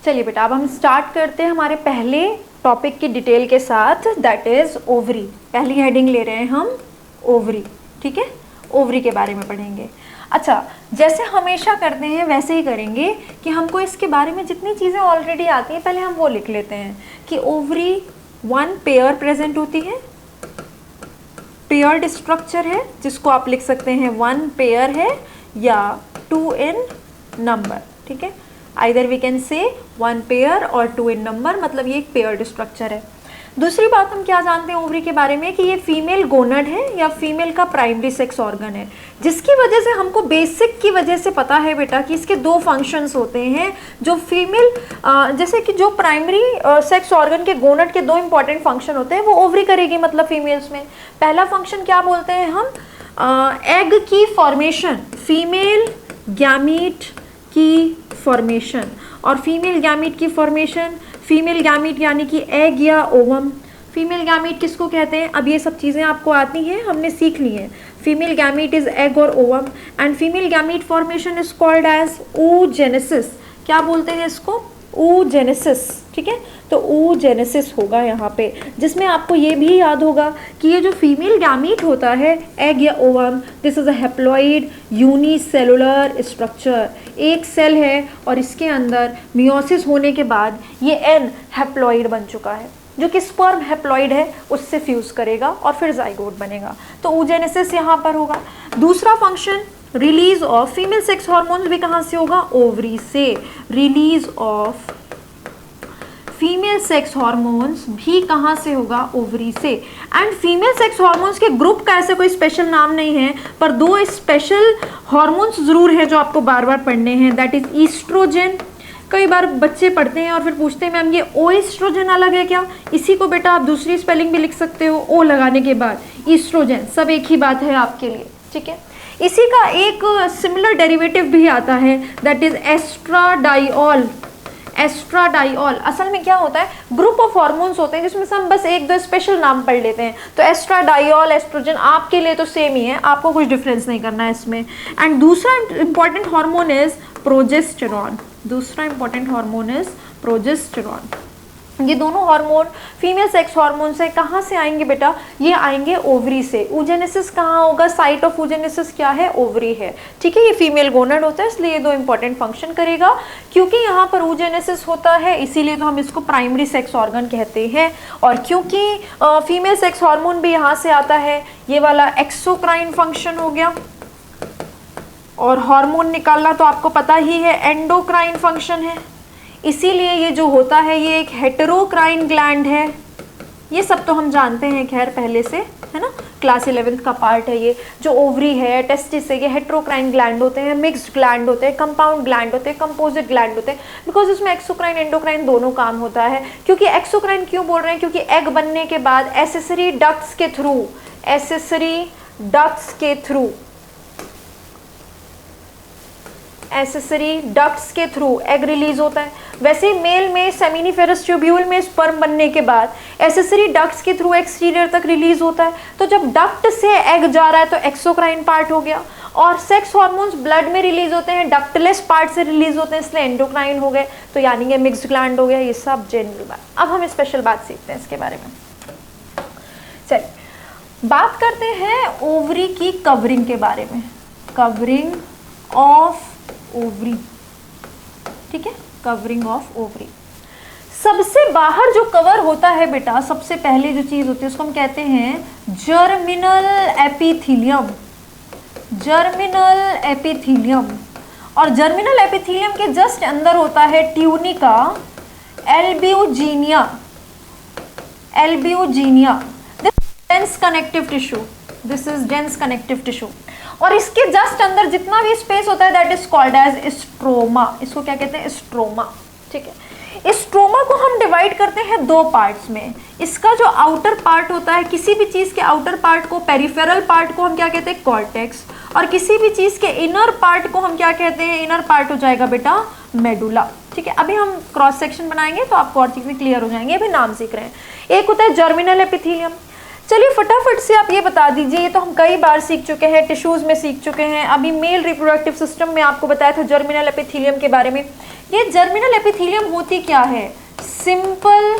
चलिए बेटा, अब हम स्टार्ट करते हैं हमारे पहले टॉपिक की डिटेल के साथ, दैट इज ओवरी। पहली हेडिंग ले रहे हैं हम ओवरी, ठीक है। ओवरी के बारे में पढ़ेंगे। अच्छा, जैसे हमेशा करते हैं वैसे ही करेंगे कि हमको इसके बारे में जितनी चीज़ें ऑलरेडी आती हैं पहले हम वो लिख लेते हैं कि ओवरी 1 पेयर प्रेजेंट होती है, पेयर्ड स्ट्रक्चर है जिसको आप लिख सकते हैं 1 पेयर है या 2 इन नंबर, ठीक है। Either we can say 1 pair और 2 इन नंबर, मतलब ये एक पेयर्ड स्ट्रक्चर है। दूसरी बात हम क्या जानते हैं ओवरी के बारे में कि ये फीमेल गोनड है या फीमेल का प्राइमरी सेक्स ऑर्गन है, जिसकी वजह से हमको बेसिक की वजह से पता है बेटा कि इसके 2 फंक्शंस होते हैं। जो फीमेल जैसे कि जो प्राइमरी सेक्स ऑर्गन के गोनड के 2 इंपॉर्टेंट फंक्शन होते हैं वो ओवरी करेगी, मतलब फीमेल्स में। पहला फंक्शन क्या बोलते हैं हम, एग की फॉर्मेशन, फीमेल गैमीट की फॉर्मेशन। और फीमेल गैमीट की फॉर्मेशन, फीमेल गैमीट यानी कि एग या ओवम। फीमेल गैमीट किसको कहते हैं, अब ये सब चीज़ें आपको आती हैं, हमने सीख ली हैं। फीमेल गैमीट इज एग और ovum and female gamete formation is called as oogenesis। क्या बोलते हैं इसको, oogenesis, ठीक है। तो oogenesis होगा यहाँ पे, जिसमें आपको ये भी याद होगा कि ये जो फीमेल गैमीट होता है एग या ovum, this is a haploid unicellular structure. एक सेल है और इसके अंदर मियोसिस होने के बाद ये एन हैप्लॉइड बन चुका है, जो कि स्पर्म हैप्लॉइड है उससे फ्यूज करेगा और फिर जाइगोट बनेगा। तो oogenesis यहाँ पर होगा। दूसरा function release of female sex hormones भी कहाँ से होगा, ओवरी से। Release of female sex hormones भी कहाँ से होगा, ओवरी से। एंड फीमेल सेक्स हार्मोन्स के ग्रुप का ऐसे कोई स्पेशल नाम नहीं है, पर 2 स्पेशल हार्मोन्स जरूर है जो आपको बार बार पढ़ने हैं, दैट इज ईस्ट्रोजन। कई बार बच्चे पढ़ते हैं और फिर पूछते हैं मैम ये ओ एस्ट्रोजन अलग है क्या, इसी को बेटा आप दूसरी स्पेलिंग भी लिख सकते हो ओ लगाने के बाद, ईस्ट्रोजन, सब एक ही बात है आपके लिए, ठीक है। इसी का एक सिमिलर डेरिवेटिव भी आता है, दैट इज एस्ट्राडाइऑल। एस्ट्राडाइऑल असल में क्या होता है, ग्रुप ऑफ हार्मोन्स होते हैं जिसमें से हम बस 1-2 स्पेशल नाम पढ़ लेते हैं। तो एस्ट्राडाइऑल, एस्ट्रोजन आपके लिए तो सेम ही है, आपको कुछ डिफरेंस नहीं करना है इसमें। एंड दूसरा इंपॉर्टेंट हार्मोन इज प्रोजेस्टेरॉन। दूसरा इंपॉर्टेंट हार्मोन इज प्रोजेस्टेरॉन। ये दोनों हार्मोन फीमेल सेक्स हार्मोन से कहाँ से आएंगे बेटा, ये आएंगे ओवरी से। oogenesis कहाँ होगा, साइट ऑफ oogenesis क्या है, ओवरी है, ठीक है। ये फीमेल गोनड होता है इसलिए ये 2 इंपॉर्टेंट फंक्शन करेगा। क्योंकि यहाँ पर oogenesis होता है इसीलिए तो हम इसको प्राइमरी सेक्स ऑर्गन कहते हैं। और क्योंकि फीमेल सेक्स हार्मोन भी यहाँ से आता है, ये वाला एक्सोक्राइन फंक्शन हो गया। और हार्मोन निकालना तो आपको पता ही है, एंडोक्राइन फंक्शन है। इसीलिए ये जो होता है ये एक हेटेरोक्राइन ग्लैंड है। ये सब तो हम जानते हैं खैर पहले से, है ना, क्लास 11th का पार्ट है ये। जो ओवरी है, टेस्टिस है, ये हेटेरोक्राइन ग्लैंड होते हैं, मिक्स्ड ग्लैंड होते हैं, कंपाउंड ग्लैंड होते हैं, कंपोजिट ग्लैंड होते हैं, बिकॉज इसमें एक्सोक्राइन एंडोक्राइन दोनों काम होता है। क्योंकि एक्सोक्राइन क्यों बोल रहे हैं, क्योंकि एग बनने के बाद एसेसरी डक्ट्स के थ्रू, एसेसरी डक्ट्स के थ्रू, एसेसरी डक्ट्स के थ्रू एग रिलीज होता है। वैसे मेल में सेमिनिफेरस ट्यूब्यूल में स्पर्म बनने के बाद एसेसरी डक्ट्स के थ्रू एक्सटीरियर तक रिलीज होता है। तो जब डक्ट से एग जा रहा है तो एक्सोक्राइन पार्ट हो गया। और सेक्स हार्मोन्स ब्लड में रिलीज होते हैं, डक्टलेस पार्ट से रिलीज होते हैं, इसलिए एंडोक्राइन हो गए, तो यानी ये मिक्स्ड ग्लैंड हो गया। ये सब जनरल बात। अब हम स्पेशल बात सीखते हैं इसके बारे में। चलिए बात करते हैं ओवरी की कवरिंग के बारे में, कवरिंग ऑफ ओवरी, ठीक है, कवरिंग ऑफ ओवरी। सबसे बाहर जो कवर होता है बेटा, सबसे पहले जो चीज होती है उसको हम कहते हैं जर्मिनल एपिथीलियम। Germinal epithelium. और जर्मिनल एपिथीलियम के जस्ट अंदर होता है tunica albuginea. Albuginea, this dense connective tissue, this is dense connective tissue. और इसके जस्ट अंदर जितना भी स्पेस होता है that is called as stroma. इसको क्या कहते हैं, स्ट्रोमा, ठीक है। इस स्ट्रोमा को हम डिवाइड करते हैं 2 पार्ट्स में। इसका जो आउटर पार्ट होता है, किसी भी चीज के आउटर पार्ट को, पेरिफेरल पार्ट को हम क्या कहते हैं, कॉर्टेक्स। और किसी भी चीज के इनर पार्ट को हम क्या कहते हैं, इनर पार्ट हो जाएगा बेटा मेडुला, ठीक है। अभी हम क्रॉस सेक्शन बनाएंगे तो आपको और चीजें क्लियर हो जाएंगे, अभी नाम सीख रहे हैं। एक होता है जर्मिनल एपिथीलियम। चलिए फटाफट से आप ये बता दीजिए, ये तो हम कई बार सीख चुके हैं, टिश्यूज में सीख चुके हैं, अभी मेल रिप्रोडक्टिव सिस्टम में आपको बताया था जर्मिनल एपिथेलियम के बारे में। ये जर्मिनल एपिथेलियम होती क्या है? सिंपल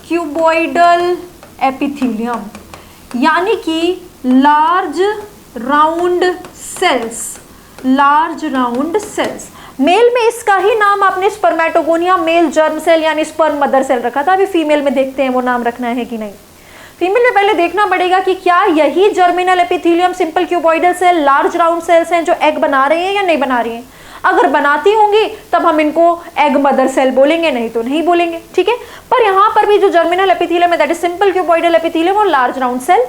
क्यूबॉइडल एपिथेलियम, यानी कि large round cells, large round cells. Male में इसका ही नाम आपने स्पर्मेटोगोनिया मेल जर्म सेल यानी स्पर्म मदर सेल रखा था, अभी फीमेल में देखते हैं वो नाम रखना है कि नहीं। फीमेल में पहले देखना पड़ेगा कि क्या यही germinal epithelium simple cuboidal cell large round cells हैं जो एग बना रहे हैं या नहीं बना रही हैं। अगर बनाती होंगी तब हम इनको एग मदर सेल बोलेंगे, नहीं तो नहीं बोलेंगे, ठीक है। पर यहाँ पर भी जो जर्मिनल एपिथेलियम है that is simple cuboidal epithelium और large round cell.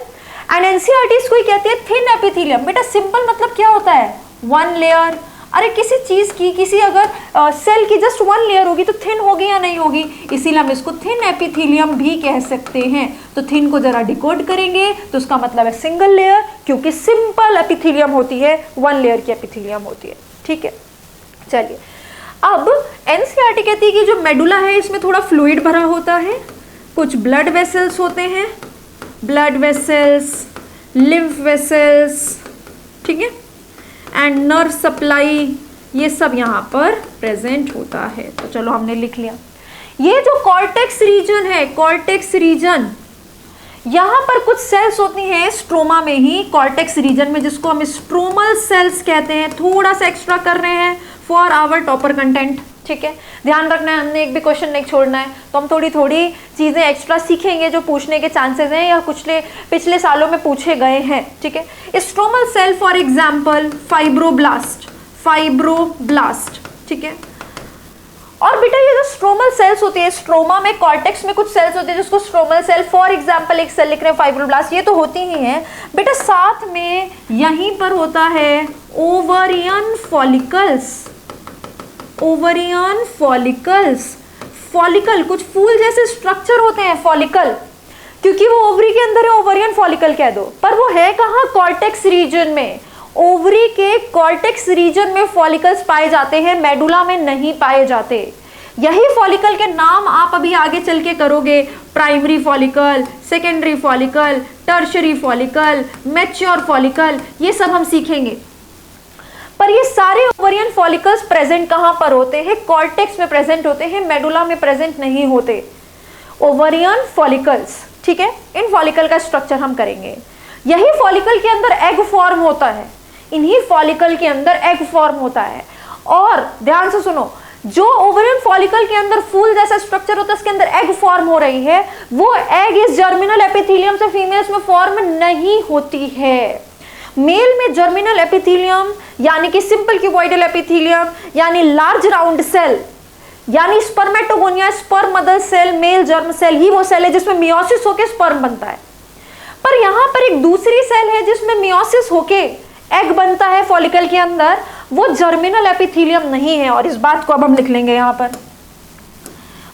And NCERT इसको ही कहती है थिन एपिथेलियम। बेटा सिंपल मतलब क्या होता है? One layer. अरे किसी चीज की, किसी अगर सेल की जस्ट वन लेयर होगी तो थिन होगी या नहीं होगी, इसीलिए हम इसको थिन एपिथेलियम भी कह सकते हैं। तो थिन को जरा डिकोड करेंगे तो उसका मतलब है सिंगल लेयर, क्योंकि सिंपल एपिथेलियम होती है, वन लेयर की एपिथेलियम होती है, ठीक है। चलिए अब एनसीईआरटी कहती है कि जो मेडुला है इसमें थोड़ा फ्लूइड भरा होता है, कुछ ब्लड वेसल्स होते हैं, ब्लड वेसल्स, लिम्फ वेसल्स, ठीक है, एंड नर्व सप्लाई, ये सब यहाँ पर प्रेजेंट होता है। तो चलो हमने लिख लिया। ये जो कॉर्टेक्स रीजन है, कॉर्टेक्स रीजन, यहाँ पर कुछ सेल्स होती हैं स्ट्रोमा में ही, कॉर्टेक्स रीजन में, जिसको हम स्ट्रोमल सेल्स कहते हैं। थोड़ा सा एक्स्ट्रा कर रहे हैं फॉर आवर टॉपर कंटेंट, ठीक है। ध्यान रखना है, हमने एक भी क्वेश्चन नहीं छोड़ना है, तो हम थोड़ी थोड़ी चीज़ें एक्स्ट्रा सीखेंगे जो पूछने के चांसेस हैं या पिछले सालों में पूछे गए हैं, ठीक है। Stromal cell for example fibroblast, fibroblast, ठीक है। और बेटा ये जो स्ट्रोमल सेल्स होती है, स्ट्रोमा में कॉर्टेक्स में कुछ सेल्स होती है जिसको स्ट्रोमल सेल, फॉर एग्जांपल एक सेल लिख रहे हैं फाइब्रोब्लास्ट, ये तो होती ही है बेटा। साथ में यहीं पर होता है ovarian follicles, ovarian follicles. Follicle कुछ फूल जैसे स्ट्रक्चर होते हैं, फॉलिकल, क्योंकि वो ओवरी के अंदर है, ओवरियन फॉलिकल कह दो, पर वो है कहाँ? कॉर्टेक्स रीजन में। ओवरी के कॉर्टेक्स रीजन में फॉलिकल्स पाए जाते हैं, मेडुला में नहीं पाए जाते। यही फॉलिकल के नाम आप अभी आगे चल के करोगे, primary follicle, secondary follicle, tertiary follicle, mature follicle, ये सब हम सीखेंगे। पर ये सारे ओवरियन फॉलिकल्स प्रेजेंट कहाँ पर होते हैं? कॉर्टेक्स में प्रेजेंट होते हैं, मेडुला में प्रेजेंट नहीं होते। ओवरियन फॉलिकल्स, ठीक है। इन फॉलिकल का स्ट्रक्चर हम करेंगे। यही फॉलिकल के अंदर एग फॉर्म होता है, इन्हीं फॉलिकल के अंदर एग फॉर्म होता है। और ध्यान से सुनो, जो ओवरियन फॉलिकल के अंदर फूल जैसा स्ट्रक्चर होता है उसके अंदर एग फॉर्म हो रही है, वो एग इस जर्मिनल एपिथेलियम से फीमेल्स में फॉर्म नहीं होती है। मेल में जर्मिनल एपिथेलियम यानी कि सिंपल क्यूबॉइडल एपिथेलियम यानी लार्ज राउंड सेल यानी spermatogonia sperm mother cell male germ cell ही वो सेल है जिसमें मियोसिस होके स्पर्म बनता है। पर यहाँ पर एक दूसरी सेल है जिसमें मियोसिस होके एग बनता है फॉलिकल के अंदर, वो जर्मिनल एपिथेलियम नहीं है। और इस बात को अब हम लिख लेंगे यहाँ पर,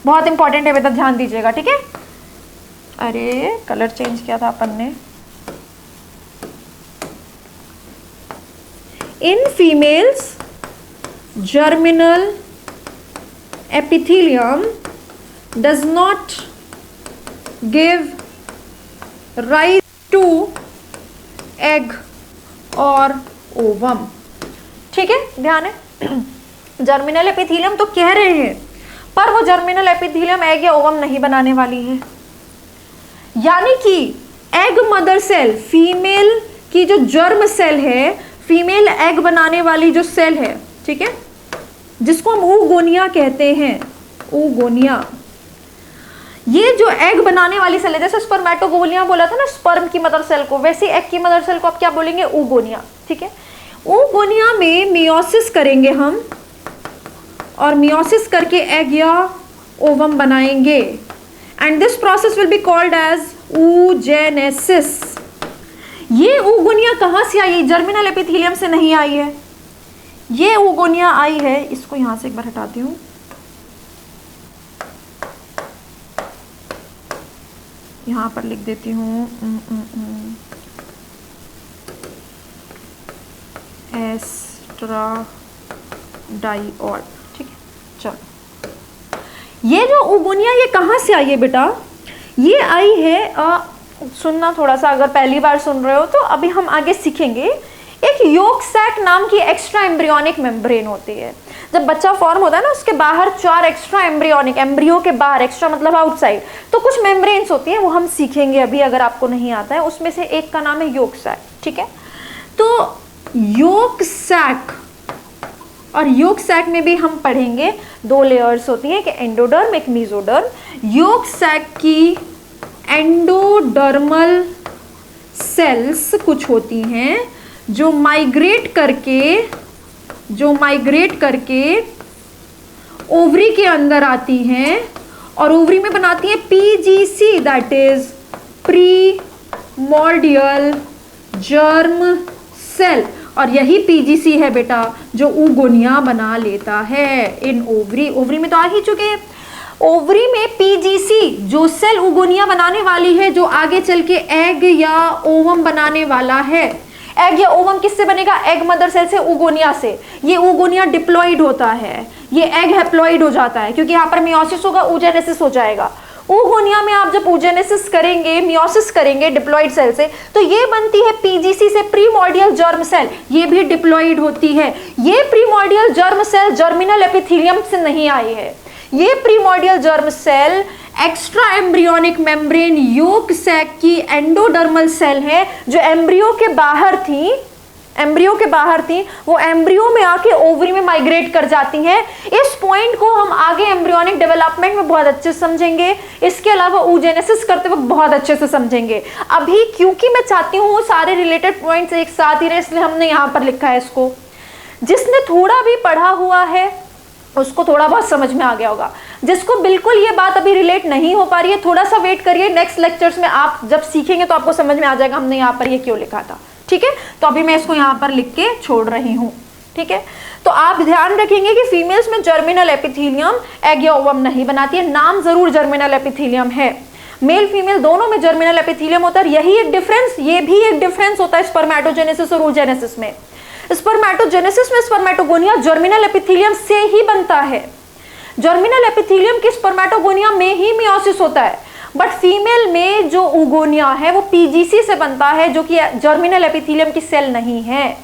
बहुत इंपॉर्टेंट है बेटा, ध्यान दीजिएगा, ठीक है। अरे कलर चेंज किया था अपन ने। In females, germinal epithelium does not give rise to egg or ovum, ठीक है, ध्यान है। जर्मिनल एपिथेलियम तो कह रहे हैं, पर वो जर्मिनल एपिथेलियम एग या ओवम नहीं बनाने वाली है। यानी कि एग मदर सेल, फीमेल की जो जर्म सेल है, फीमेल एग बनाने वाली जो सेल है, ठीक है, जिसको हम oogonia कहते हैं, oogonia, ये जो एग बनाने वाली सेल है, जैसे स्पर्मेटोगोनिया बोला था ना स्पर्म की मदर सेल को, वैसे एग की मदर सेल को आप क्या बोलेंगे? oogonia, ठीक है। oogonia में मियोसिस करेंगे हम, और मियोसिस करके एग या ओवम बनाएंगे, and this process will be called as oogenesis। ये oogonia कहाँ से आई है? जर्मिनल एपिथेलियम से नहीं आई है, ये oogonia आई है, इसको यहां से एक बार हटाती हूँ, यहां पर लिख देती हूँ एस्ट्राडाइऑल, ठीक है। चलो ये जो oogonia ये कहाँ से आई है बेटा? ये आई है सुनना थोड़ा सा, अगर पहली बार सुन रहे हो तो अभी हम आगे सीखेंगे। एक योक सैक नाम की एक्स्ट्रा एम्ब्रियोनिक मेम्ब्रेन होती है। जब बच्चा फॉर्म होता है ना, उसके बाहर 4 एक्स्ट्रा एम्ब्रियोनिक, एम्ब्रियो के बाहर, एक्स्ट्रा मतलब आउटसाइड, तो कुछ मेम्ब्रेन्स होती हैं, वो हम सीखेंगे अभी अगर आपको नहीं आता है। उसमें से एक का नाम है योक सैक, ठीक है। तो योक सैक, और योक सैक में भी हम पढ़ेंगे 2 लेयर्स होती हैं, एक एंडोडर्म एक मेसोडर्म। योक सैक की एंडोडर्मल सेल्स कुछ होती हैं जो माइग्रेट करके ओवरी के अंदर आती हैं और ओवरी में बनाती हैं PGC, that is primordial germ cell. और यही पीजीसी है बेटा जो ऊगोनिया बना लेता है इन ओवरी। ओवरी में तो आ ही चुके हैं। ओवरी में पीजीसी जो सेल ऊगोनिया बनाने वाली है, जो आगे चल के एग या ओवम बनाने वाला है। एग या ओवम किससे बनेगा? एग मदर सेल से, ऊगोनिया से। ये ऊगोनिया डिप्लॉइड होता है, ये एग हैप्लॉइड हो जाता है, क्योंकि यहाँ पर मियोसिस होगा, ऊजेनेसिस हो जाएगा। ऊगोनिया में आप जब ऊजेनेसिस करेंगे, मियोसिस करेंगे डिप्लॉइड सेल से, तो ये बनती है पीजीसी से प्रीमोर्डियल जर्म सेल, ये भी डिप्लॉइड होती है। ये primordial germ cell germinal epithelium से नहीं आई है। ये primordial germ cell extra embryonic membrane yolk sac की एंडोडर्मल सेल है, जो एम्ब्रियो के बाहर थी, वो एम्ब्रियो में आके ओवरी में माइग्रेट कर जाती हैं। इस पॉइंट को हम आगे एम्ब्रियोनिक डेवलपमेंट में बहुत अच्छे से समझेंगे, इसके अलावा ऊजेनेसिस करते वक्त बहुत अच्छे से समझेंगे। अभी क्योंकि मैं चाहती हूँ सारे रिलेटेड पॉइंट्स एक साथ ही रहे, इसलिए हमने यहाँ पर लिखा है इसको। जिसने थोड़ा भी पढ़ा हुआ है उसको थोड़ा बहुत समझ में आ गया होगा। जिसको बिल्कुल ये बात अभी रिलेट नहीं हो पा रही है, थोड़ा सा वेट करिए, नेक्स्ट लेक्चर्स में आप जब सीखेंगे तो आपको समझ में आ जाएगा हमने यहाँ पर ये क्यों लिखा था, ठीक है। तो अभी मैं इसको यहाँ पर लिख के छोड़ रही हूँ, ठीक है। तो आप ध्यान रखेंगे कि फीमेल्स में जर्मिनल एपिथेलियम एग या ओवम नहीं बनाती है, नाम जरूर जर्मिनल एपिथेलियम है। मेल फीमेल दोनों में जर्मिनल एपिथेलियम होता है। यही एक डिफरेंस, ये भी एक डिफरेंस होता है स्पर्मेटोजेनेसिस और oogenesis में। स्पर्मेटोजेनेसिस में स्पर्मेटोगोनिया जर्मिनल एपिथेलियम से ही बनता है। जर्मिनल एपिथेलियम की स्पर्मेटोगोनिया में ही मियोसिस होता है, बट फीमेल में जो ऊगोनिया है वो पीजीसी से बनता है, जो कि जर्मिनल एपिथेलियम की सेल नहीं है,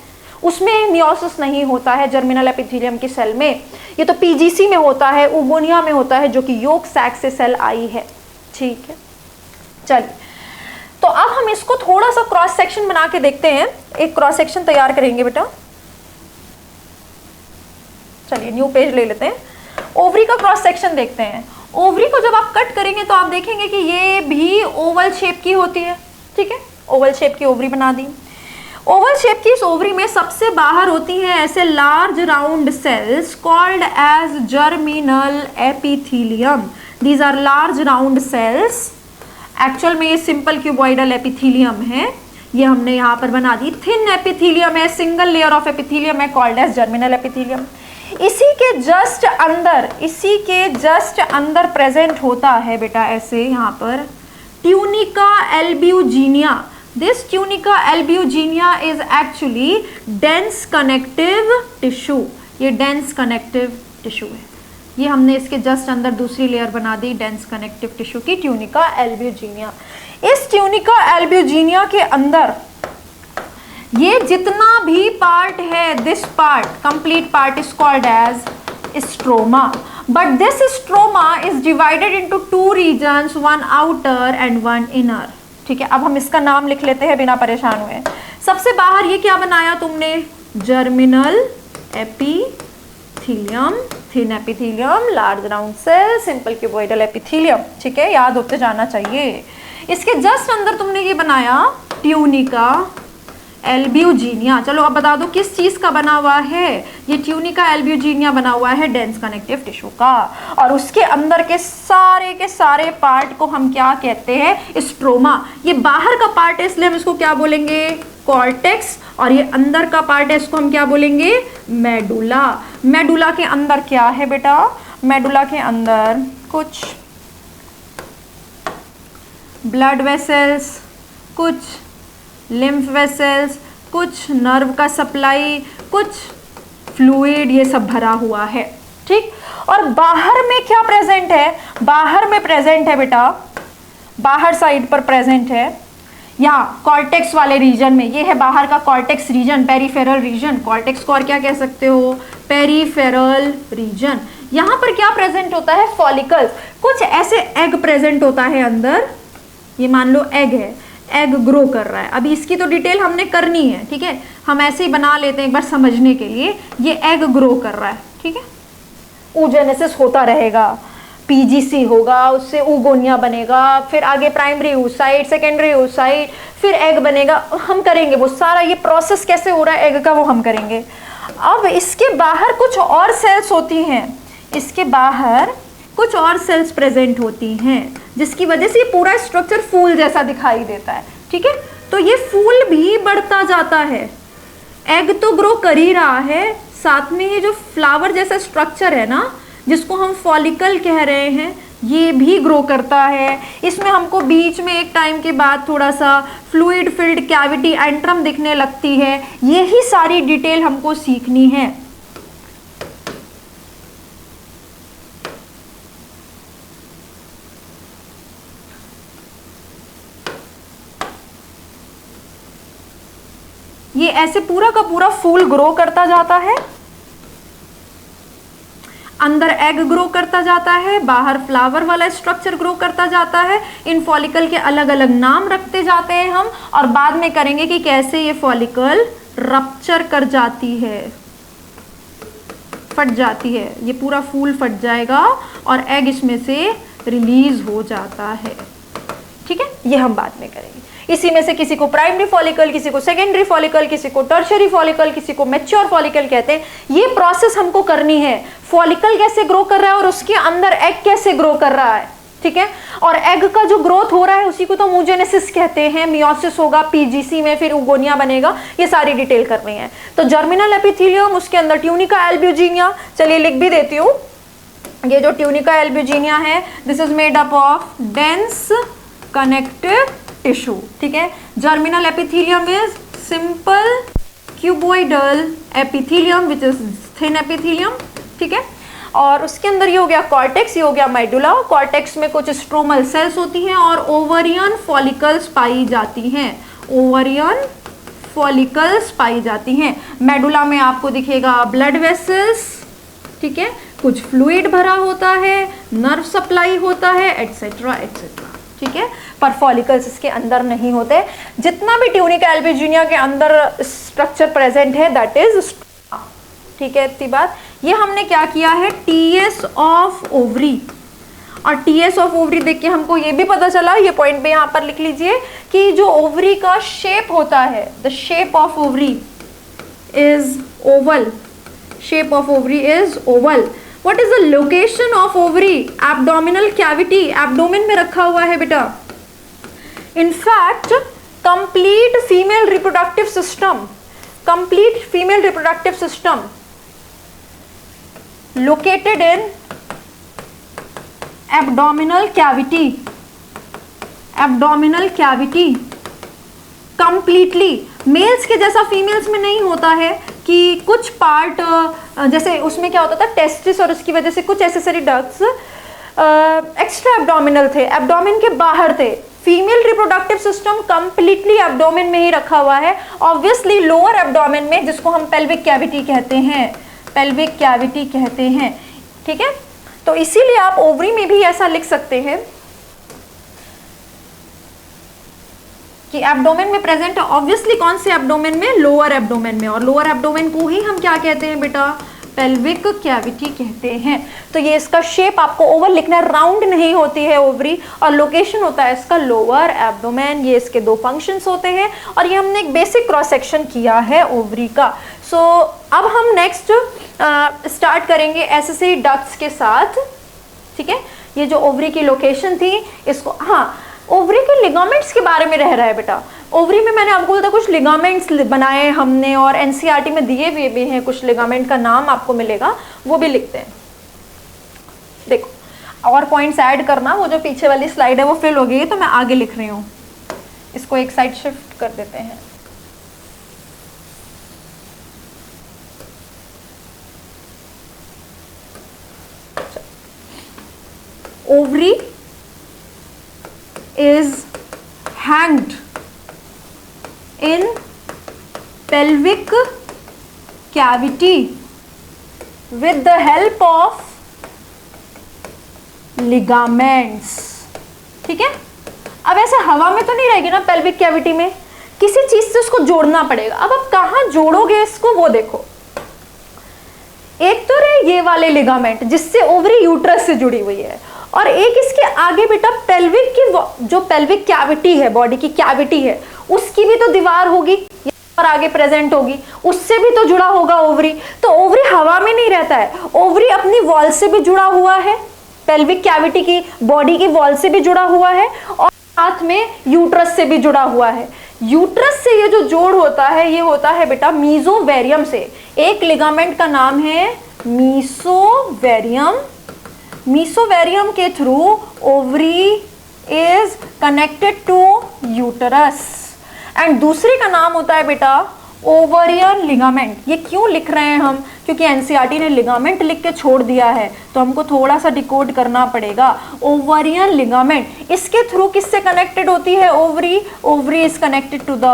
उसमें मियोसिस नहीं होता है जर्मिनल एपिथेलियम की सेल में। ये तो पीजीसी में होता है, ऊगोनिया में होता है, जो कि योक सैक से सेल आई है, ठीक है। चलिए, तो अब हम इसको थोड़ा सा क्रॉस सेक्शन बना के देखते हैं। एक क्रॉस सेक्शन तैयार करेंगे बेटा। चलिए न्यू पेज ले लेते हैं, ओवरी का क्रॉस सेक्शन देखते हैं। ओवरी को जब आप कट करेंगे तो आप देखेंगे कि ये भी ओवल शेप की होती है, ठीक है। ओवल शेप की ओवरी बना दी। ओवल शेप की इस ओवरी में सबसे बाहर होती हैं ऐसे large round cells called as germinal epithelium. These are large round cells. Actual में ये सिंपल क्यूबॉइडल एपिथेलियम है, ये हमने यहाँ पर बना दी। थिन एपिथेलियम है, सिंगल लेयर ऑफ एपिथेलियम है, कॉल्ड एज जर्मिनल एपिथेलियम। इसी के जस्ट अंदर प्रेजेंट होता है बेटा ऐसे यहाँ पर tunica albuginea. This tunica albuginea is actually dense connective tissue. ये डेंस कनेक्टिव टिश्यू है, ये हमने इसके जस्ट अंदर दूसरी लेयर बना दी डेंस कनेक्टिव टिश्यू की, ट्यूनिका एल्ब्यूजिनिया। इस ट्यूनिका एल्ब्यूजिनिया के अंदर ये जितना भी पार्ट है, this part, complete part is called as stroma, but this stroma is divided into 2 regions, one outer and one inner, ठीक है। अब हम इसका नाम लिख लेते हैं बिना परेशान हुए। सबसे बाहर ये क्या बनाया तुमने? Germinal epithelium, thin epithelium, large round cell, simple cuboidal epithelium, ठीक है, याद होते जाना चाहिए। इसके जस्ट अंदर तुमने ये बनाया ट्यूनिका एल्ब्यूजिनिया। चलो अब बता दो किस चीज का बना हुआ है? ये ट्यूनिका एल्ब्यूजिनिया बना हुआ है डेंस कनेक्टिव टिश्यू का, और उसके अंदर के सारे पार्ट को हम क्या कहते हैं? स्ट्रोमा। ये बाहर का पार्ट है इसलिए हम इसको क्या बोलेंगे? कॉर्टेक्स। और ये अंदर का पार्ट है, इसको हम क्या बोलेंगे? मेडुला। मेडुला के अंदर क्या है बेटा? मेडुला के अंदर कुछ ब्लड वेसल्स, कुछ लिम्फ वेसल्स, कुछ नर्व का सप्लाई, कुछ फ्लूइड, ये सब भरा हुआ है, ठीक। और बाहर में क्या प्रेजेंट है? बाहर में प्रेजेंट है बेटा, बाहर साइड पर प्रेजेंट है यहाँ कॉर्टेक्स वाले रीजन में, ये है बाहर का cortex region, peripheral region, cortex को और क्या कह सकते हो, पेरिफेरल रीजन। यहाँ पर क्या प्रेजेंट होता है, फॉलिकल्स, कुछ ऐसे एग प्रेजेंट होता है अंदर, ये मान लो एग है, एग ग्रो कर रहा है। अभी इसकी तो डिटेल हमने करनी है, ठीक है, हम ऐसे ही बना लेते हैं एक बार समझने के लिए। ये एग ग्रो कर रहा है, ठीक है, oogenesis होता रहेगा, पीजीसी होगा, उससे oogonia बनेगा, फिर आगे प्राइमरी oocyte, सेकेंडरी oocyte, फिर एग बनेगा, हम करेंगे वो सारा, ये प्रोसेस कैसे हो रहा है एग का वो हम करेंगे। अब इसके बाहर कुछ और सेल्स होती हैं, इसके बाहर कुछ और सेल्स प्रेजेंट होती हैं, जिसकी वजह से ये पूरा स्ट्रक्चर फूल जैसा दिखाई देता है, ठीक है। तो ये फूल भी बढ़ता जाता है, एग तो ग्रो कर ही रहा है, साथ में ये जो फ्लावर जैसा स्ट्रक्चर है ना, जिसको हम फॉलिकल कह रहे हैं, ये भी ग्रो करता है। इसमें हमको बीच में एक टाइम के बाद थोड़ा सा फ्लूइड फिल्ड कैविटी एंट्रम दिखने लगती है। यही सारी डिटेल हमको सीखनी है। ये ऐसे पूरा का पूरा फूल ग्रो करता जाता है, अंदर एग ग्रो करता जाता है, बाहर फ्लावर वाला स्ट्रक्चर ग्रो करता जाता है। इन फॉलिकल के अलग अलग नाम रखते जाते हैं हम, और बाद में करेंगे कि कैसे ये फॉलिकल रप्चर कर जाती है, फट जाती है, ये पूरा फूल फट जाएगा और एग इसमें से रिलीज हो जाता है, ठीक है, ये हम बाद में करेंगे। इसी में से किसी को प्राइमरी फॉलिकल, किसी को सेकेंडरी फॉलिकल, किसी को टर्शियरी फॉलिकल, किसी को मैच्योर फॉलिकल कहते हैं। ये प्रोसेस हमको करनी है, फॉलिकल कैसे ग्रो कर रहा है और उसके अंदर एग कैसे ग्रो कर रहा है, ठीक है। और एग का जो ग्रोथ हो रहा है उसी को तो oogenesis कहते हैं, मियोसिस होगा पीजीसी में, फिर oogonia बनेगा, ये सारी डिटेल करनी है। तो जर्मिनल एपिथेलियम, उसके अंदर ट्यूनिका एल्ब्यूजिनिया, चलिए लिख भी देती हूँ, ये जो ट्यूनिका एल्ब्यूजिनिया है, this is made up of dense connective tissue, ठीक है। Germinal epithelium is simple cuboidal epithelium which is thin epithelium, ठीक है। और उसके अंदर ये हो गया कॉर्टेक्स, ये हो गया मेडुला। कॉर्टेक्स में कुछ स्ट्रोमल सेल्स होती हैं और ओवरियन फॉलिकल्स पाई जाती हैं, ओवरियन फॉलिकल्स पाई जाती हैं। मेडुला में आपको दिखेगा ब्लड वेसल्स, ठीक है, कुछ फ्लूइड भरा होता है, नर्व सप्लाई होता है, एटसेट्रा एटसेट्रा, ठीक है। पर फॉलिकल्स इसके अंदर नहीं होते। जितना भी ट्यूनिका एल्ब्यूजिनिया के अंदर स्ट्रक्चर प्रेजेंट है दैट इज, ठीक है, इतनी बात। ये हमने क्या किया है, टीएस ऑफ ओवरी, और टीएस ऑफ ओवरी देख के हमको ये भी पता चला, ये पॉइंट पे यहाँ पर लिख लीजिए कि जो ओवरी का शेप होता है, the shape of ovary is Oval, shape of ovary is Oval. What is the location of ovary? Abdominal cavity, abdomen में रखा हुआ है बेटा। In fact, complete female reproductive system located in abdominal cavity, completely। Males के जैसा females में नहीं होता है कि कुछ पार्ट, जैसे उसमें क्या होता था, टेस्टिस और उसकी वजह से कुछ एसेसरी डक्ट्स एक्स्ट्रा एब्डोमिनल थे, एब्डोमेन के बाहर थे। Female reproductive system completely abdomen में ही रखा हुआ है। ऑब्वियसली लोअर एब्डोमेन में, जिसको हम पेल्विक कैविटी कहते हैं, पेल्विक कैविटी कहते हैं, ठीक है। तो इसीलिए आप ओवरी में भी ऐसा लिख सकते हैं कि एब्डोमेन में प्रेजेंट है। ऑब्वियसली कौन से एब्डोमेन में, लोअर एब्डोमेन में, और लोअर एब्डोमेन को ही हम क्या कहते हैं बेटा, पेल्विक कैविटी कहते हैं। तो ये इसका शेप आपको ओवल लिखना है, राउंड नहीं होती है ओवरी, और लोकेशन होता है इसका लोअर एब्डोमेन। ये इसके दो फंक्शंस होते हैं, और ये हमने एक बेसिक क्रॉस सेक्शन किया है ओवरी का। सो अब हम नेक्स्ट स्टार्ट करेंगे एसेसरी डक्ट्स के साथ, ठीक है। ये जो ओवरी की लोकेशन थी इसको, हाँ, ओवरी के लिगामेंट्स के बारे में रह रहा है बेटा। ओवरी में मैंने आपको बोला था कुछ लिगामेंट्स बनाए हमने, और एनसीईआरटी में दिए हुए भी हैं कुछ लिगामेंट का नाम आपको मिलेगा, वो भी लिखते हैं। देखो और पॉइंट्स ऐड करना, वो जो पीछे वाली स्लाइड है वो फिल हो गई है तो मैं आगे लिख रही हूँ, इसको एक साइड शिफ्ट कर देते हैं। Ovary is hanged in pelvic cavity with the help of ligaments. ठीक है, अब ऐसे हवा में तो नहीं रहेगी ना पेल्विक कैविटी में, किसी चीज से उसको जोड़ना पड़ेगा। अब आप कहां जोड़ोगे इसको वो देखो, एक तो रहे ये वाले लिगामेंट जिससे ओवरी यूट्रस से जुड़ी हुई है, और एक इसके आगे बेटा पेल्विक की जो पेल्विक कैविटी है, बॉडी की कैविटी है, उसकी भी तो दीवार होगी और आगे प्रेजेंट होगी, उससे भी तो जुड़ा होगा ओवरी। तो ओवरी हवा में नहीं रहता है, ओवरी अपनी वॉल से भी जुड़ा हुआ है, पेल्विक कैविटी की बॉडी की वॉल से भी जुड़ा हुआ है, और साथ में यूट्रस से भी जुड़ा हुआ है। यूट्रस से ये जो जोड़ होता है ये होता है बेटा मीजोवेरियम से। एक लिगामेंट का नाम है मीसोवेरियम। मीसोवेरियम के through ovary is connected to uterus, and दूसरे का नाम होता है बेटा ओवरियन लिगामेंट। ये क्यों लिख रहे हैं हम, क्योंकि एनसीईआरटी ने लिगामेंट लिख के छोड़ दिया है, तो हमको थोड़ा सा डिकोड करना पड़ेगा। ओवरियन लिगामेंट इसके थ्रू किससे कनेक्टेड होती है ovary, ovary is connected to the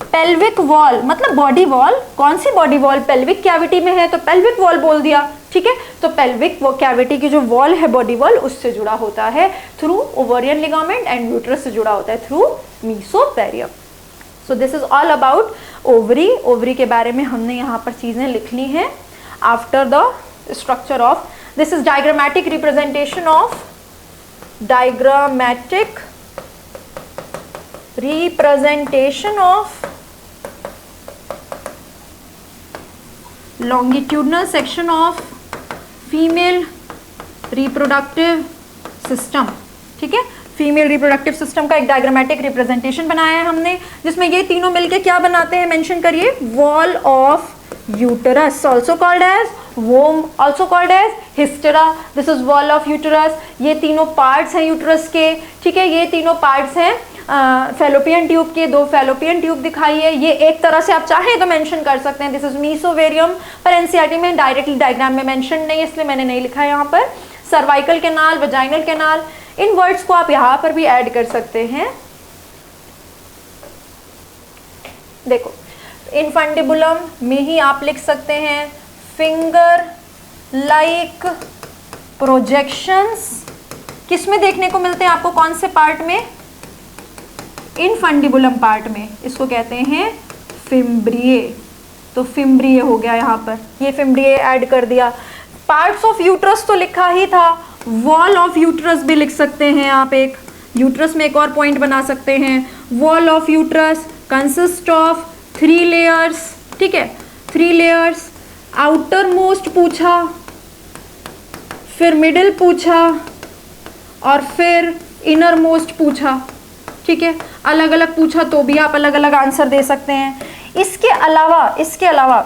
pelvic wall, मतलब बॉडी वॉल। कौन सी बॉडी वॉल, पेल्विक कैविटी में है तो पेल्विक वॉल बोल दिया। ठीक है, तो पेल्विक कैविटी की जो वॉल है बॉडी वॉल, उससे जुड़ा होता है through ovarian ligament, and uterus से जुड़ा होता है through mesovarium. So this is all about ovary. Ovary के बारे में हमने यहाँ पर चीजें लिख ली हैं। After the structure of this is diagrammatic representation of longitudinal section of female reproductive system. ठीक है, फीमेल रिप्रोडक्टिव सिस्टम का एक डायग्रामेटिक रिप्रेजेंटेशन बनाया है हमने, जिसमें ये तीनों मिलके क्या बनाते हैं, मेंशन करिए। Wall of uterus, also called as womb, also called as hystera. This is wall of uterus. ये तीनों पार्ट्स हैं यूटरस के। ठीक है, ये तीनों पार्ट्स हैं फेलोपियन ट्यूब के। दो फेलोपियन ट्यूब दिखाई है, ये एक तरह से आप चाहें तो मेंशन कर सकते हैं, दिस इज मीसोवेरियम, पर एनसीईआरटी में डायरेक्टली डायग्राम में मेंशन नहीं, इसलिए मैंने नहीं लिखा है यहाँ पर। सर्वाइकल कैनाल, वजाइनल कैनाल, इन वर्ड्स को आप यहाँ पर भी ऐड कर सकते हैं। देखो, इनफंडिबुलम में ही आप लिख सकते हैं फिंगर लाइक प्रोजेक्शंस। किसमें देखने को मिलते हैं आपको, कौन से पार्ट में, इनफंडिबुलम पार्ट में, इसको कहते हैं फिम्ब्रिए। तो फिम्ब्रिए हो गया यहाँ पर, ये फिम्ब्रिए ऐड कर दिया। पार्ट्स ऑफ यूट्रस तो लिखा ही था, वॉल ऑफ यूट्रस भी लिख सकते हैं आप। एक यूट्रस में एक और पॉइंट बना सकते हैं, wall of uterus consist of 3 layers. ठीक है, 3 लेयर्स। आउटर मोस्ट पूछा, फिर मिडिल पूछा, और फिर इनर मोस्ट पूछा। ठीक है, अलग अलग पूछा तो भी आप अलग अलग आंसर दे सकते हैं। इसके अलावा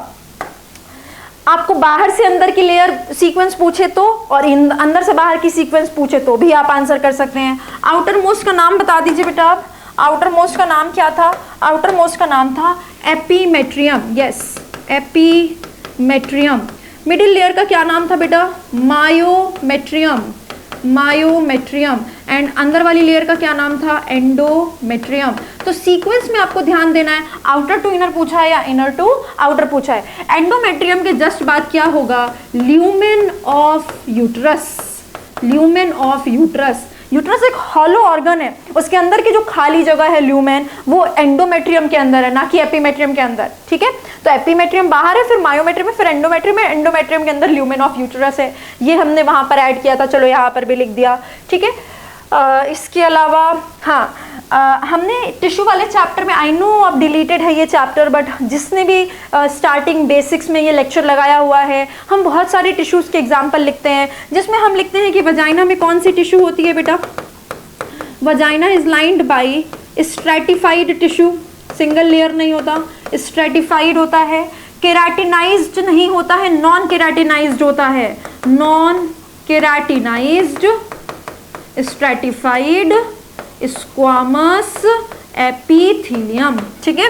आपको बाहर से अंदर की लेयर सीक्वेंस पूछे तो, और अंदर से बाहर की सीक्वेंस पूछे तो भी आप आंसर कर सकते हैं। आउटर मोस्ट का नाम बता दीजिए बेटा आप, आउटर मोस्ट का नाम क्या था, आउटर मोस्ट का नाम था एपीमेट्रियम। यस, एपीमेट्रियम। मिडिल लेयर का क्या नाम था बेटा, मायोमेट्रियम, मायोमेट्रियम। एंड अंदर वाली लेयर का क्या नाम था, एंडोमेट्रियम। तो सीक्वेंस में आपको ध्यान देना है, आउटर टू इनर पूछा है या इनर टू आउटर पूछा है। एंडोमेट्रियम के जस्ट बाद क्या होगा, lumen of uterus, lumen of uterus. Uterus एक हॉलो ऑर्गन है, उसके अंदर की जो खाली जगह है ल्यूमेन, वो एंडोमेट्रियम के अंदर है, ना कि एपीमेट्रियम के अंदर। ठीक है, तो एपीमेट्रियम बाहर है, फिर मायोमेट्रियम है, फिर एंडोमेट्रियम है। एंडोमेट्रियम के अंदर ल्यूमेन ऑफ यूट्रस है, ये हमने वहां पर ऐड किया था, चलो यहाँ पर भी लिख दिया। ठीक है, इसके अलावा हाँ, हमने टिश्यू वाले चैप्टर में, आई नो अब डिलीटेड है ये चैप्टर, बट जिसने भी स्टार्टिंग बेसिक्स में ये लेक्चर लगाया हुआ है, हम बहुत सारे टिश्यूज़ के एग्जाम्पल लिखते हैं, जिसमें हम लिखते हैं कि वजाइना में कौन सी टिश्यू होती है बेटा, vagina is lined by stratified tissue, single layer नहीं होता, स्ट्रैटिफाइड होता है। केराटिनाइज्ड नहीं होता है, नॉन केराटिनाइज्ड होता है, non keratinized, stratified, squamous epithelium. ठीक है,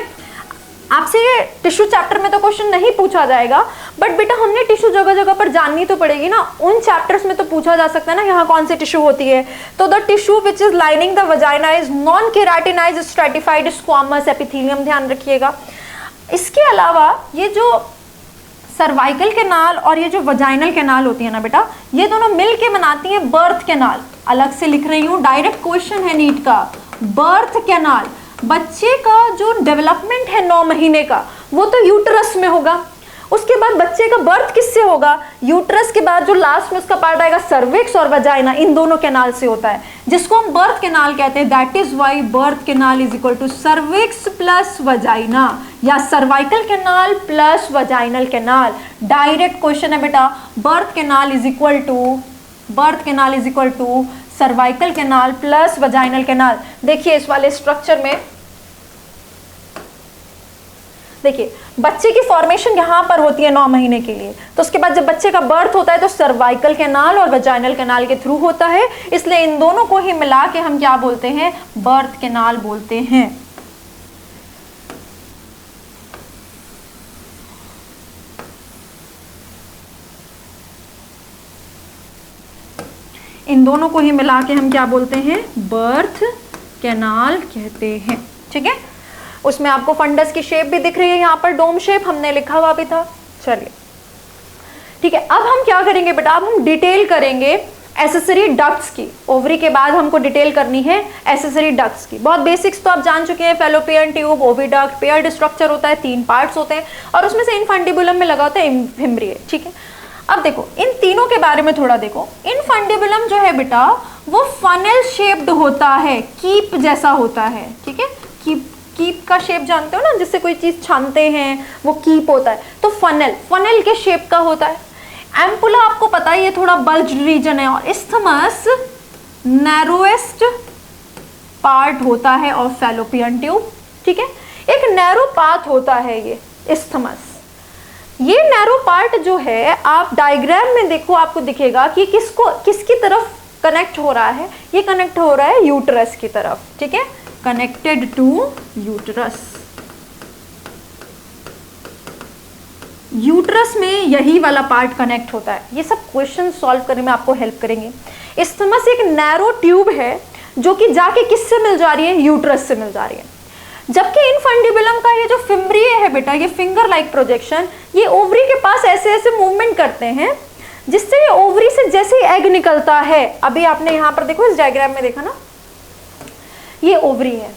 आपसे ये टिश्यू चैप्टर में तो क्वेश्चन नहीं पूछा जाएगा, बट बेटा हमने टिश्यू जगह जगह पर जाननी तो पड़ेगी ना, उन चैप्टर्स में तो पूछा जा सकता है ना यहाँ कौन सी टिश्यू होती है। तो the tissue which is lining the vagina is non keratinized stratified squamous epithelium, ध्यान रखिएगा। इसके अलावा ये जो सर्वाइकल कैनाल और ये जो वजाइनल कैनाल होती है ना बेटा, ये दोनों मिल के बनाती हैं बर्थ कैनाल। अलग से लिख रही हूँ, डायरेक्ट क्वेश्चन है नीट का। बर्थ कैनाल, बच्चे का जो डेवलपमेंट है 9 महीने का वो तो यूटरस में होगा, उसके बाद बच्चे का बर्थ किससे होगा, यूटरस के बाद जो लास्ट में उसका पार्ट आएगा सर्विक्स और वजाइना, इन दोनों कैनाल से होता है, जिसको हम बर्थ कैनाल कहते हैं। That is why birth canal is equal to cervix plus vagina या cervical canal plus vaginal canal. Direct question है बेटा, birth canal is equal to cervical canal plus vaginal canal. देखिए इस वाले स्ट्रक्चर में देखिए बच्चे की फॉर्मेशन यहाँ पर होती है 9 महीने के लिए, तो उसके बाद जब बच्चे का बर्थ होता है तो सर्वाइकल कैनाल और वजाइनल कैनाल के थ्रू होता है, इसलिए इन दोनों को ही मिला के हम क्या बोलते हैं, बर्थ कैनाल बोलते हैं। इन दोनों को ही मिला के हम क्या बोलते हैं, बर्थ कैनाल कहते हैं। ठीक है, उसमें आपको फंडस की शेप भी दिख रही है, यहाँ पर डोम शेप हमने लिखा हुआ भी था। चलिए ठीक है, अब हम क्या करेंगे बेटा, अब हम डिटेल करेंगे एसेसरी डक्ट्स की। ओवरी के बाद हमको डिटेल करनी है एसेसरी डक्ट्स की। बहुत बेसिक्स तो आप जान चुके हैं, fallopian tube, oviduct, paired structure होता है, 3 पार्ट्स होते हैं और उसमें से इनफंडिबुलम में लगा होता है फिम्ब्रिए। ठीक है, अब देखो इन तीनों के बारे में थोड़ा देखो। इनफंडिबुलम जो है बेटा वो फनल शेप्ड होता है, कीप जैसा होता है। ठीक है, कीप का शेप जानते हो ना, जिससे कोई चीज छानते हैं वो कीप होता है, तो फनल के शेप का होता है। एम्पुला आपको पता है ये थोड़ा बल्ज रीजन है, और इस्थमस नैरोएस्ट पार्ट होता है ऑफ फैलोपियन ट्यूब। ठीक है, एक नैरो पाथ होता है ये इस्थमस। ये नैरो पार्ट जो है आप डायग्राम में देखो, आपको दिखेगा कि किसकी तरफ कनेक्ट हो रहा है, ये कनेक्ट हो रहा है यूटरस की तरफ। ठीक है, कनेक्टेड टू यूटरस। यूटरस में यही वाला पार्ट कनेक्ट होता है। ये सब क्वेश्चन सॉल्व करने में आपको हेल्प करेंगे। इस्थमस एक नैरो ट्यूब है जो कि जाके किससे मिल जा रही है, यूटरस से मिल जा रही है। जबकि इनफंडिबुलम का ये जो फिम्ब्रिए है बेटा, ये फिंगर लाइक प्रोजेक्शन, ये ओवरी के पास ऐसे ऐसे मूवमेंट करते हैं जिससे ये ओवरी से जैसे ही एग निकलता है, अभी आपने यहाँ पर देखो इस डायग्राम में देखा ना, ये ओवरी है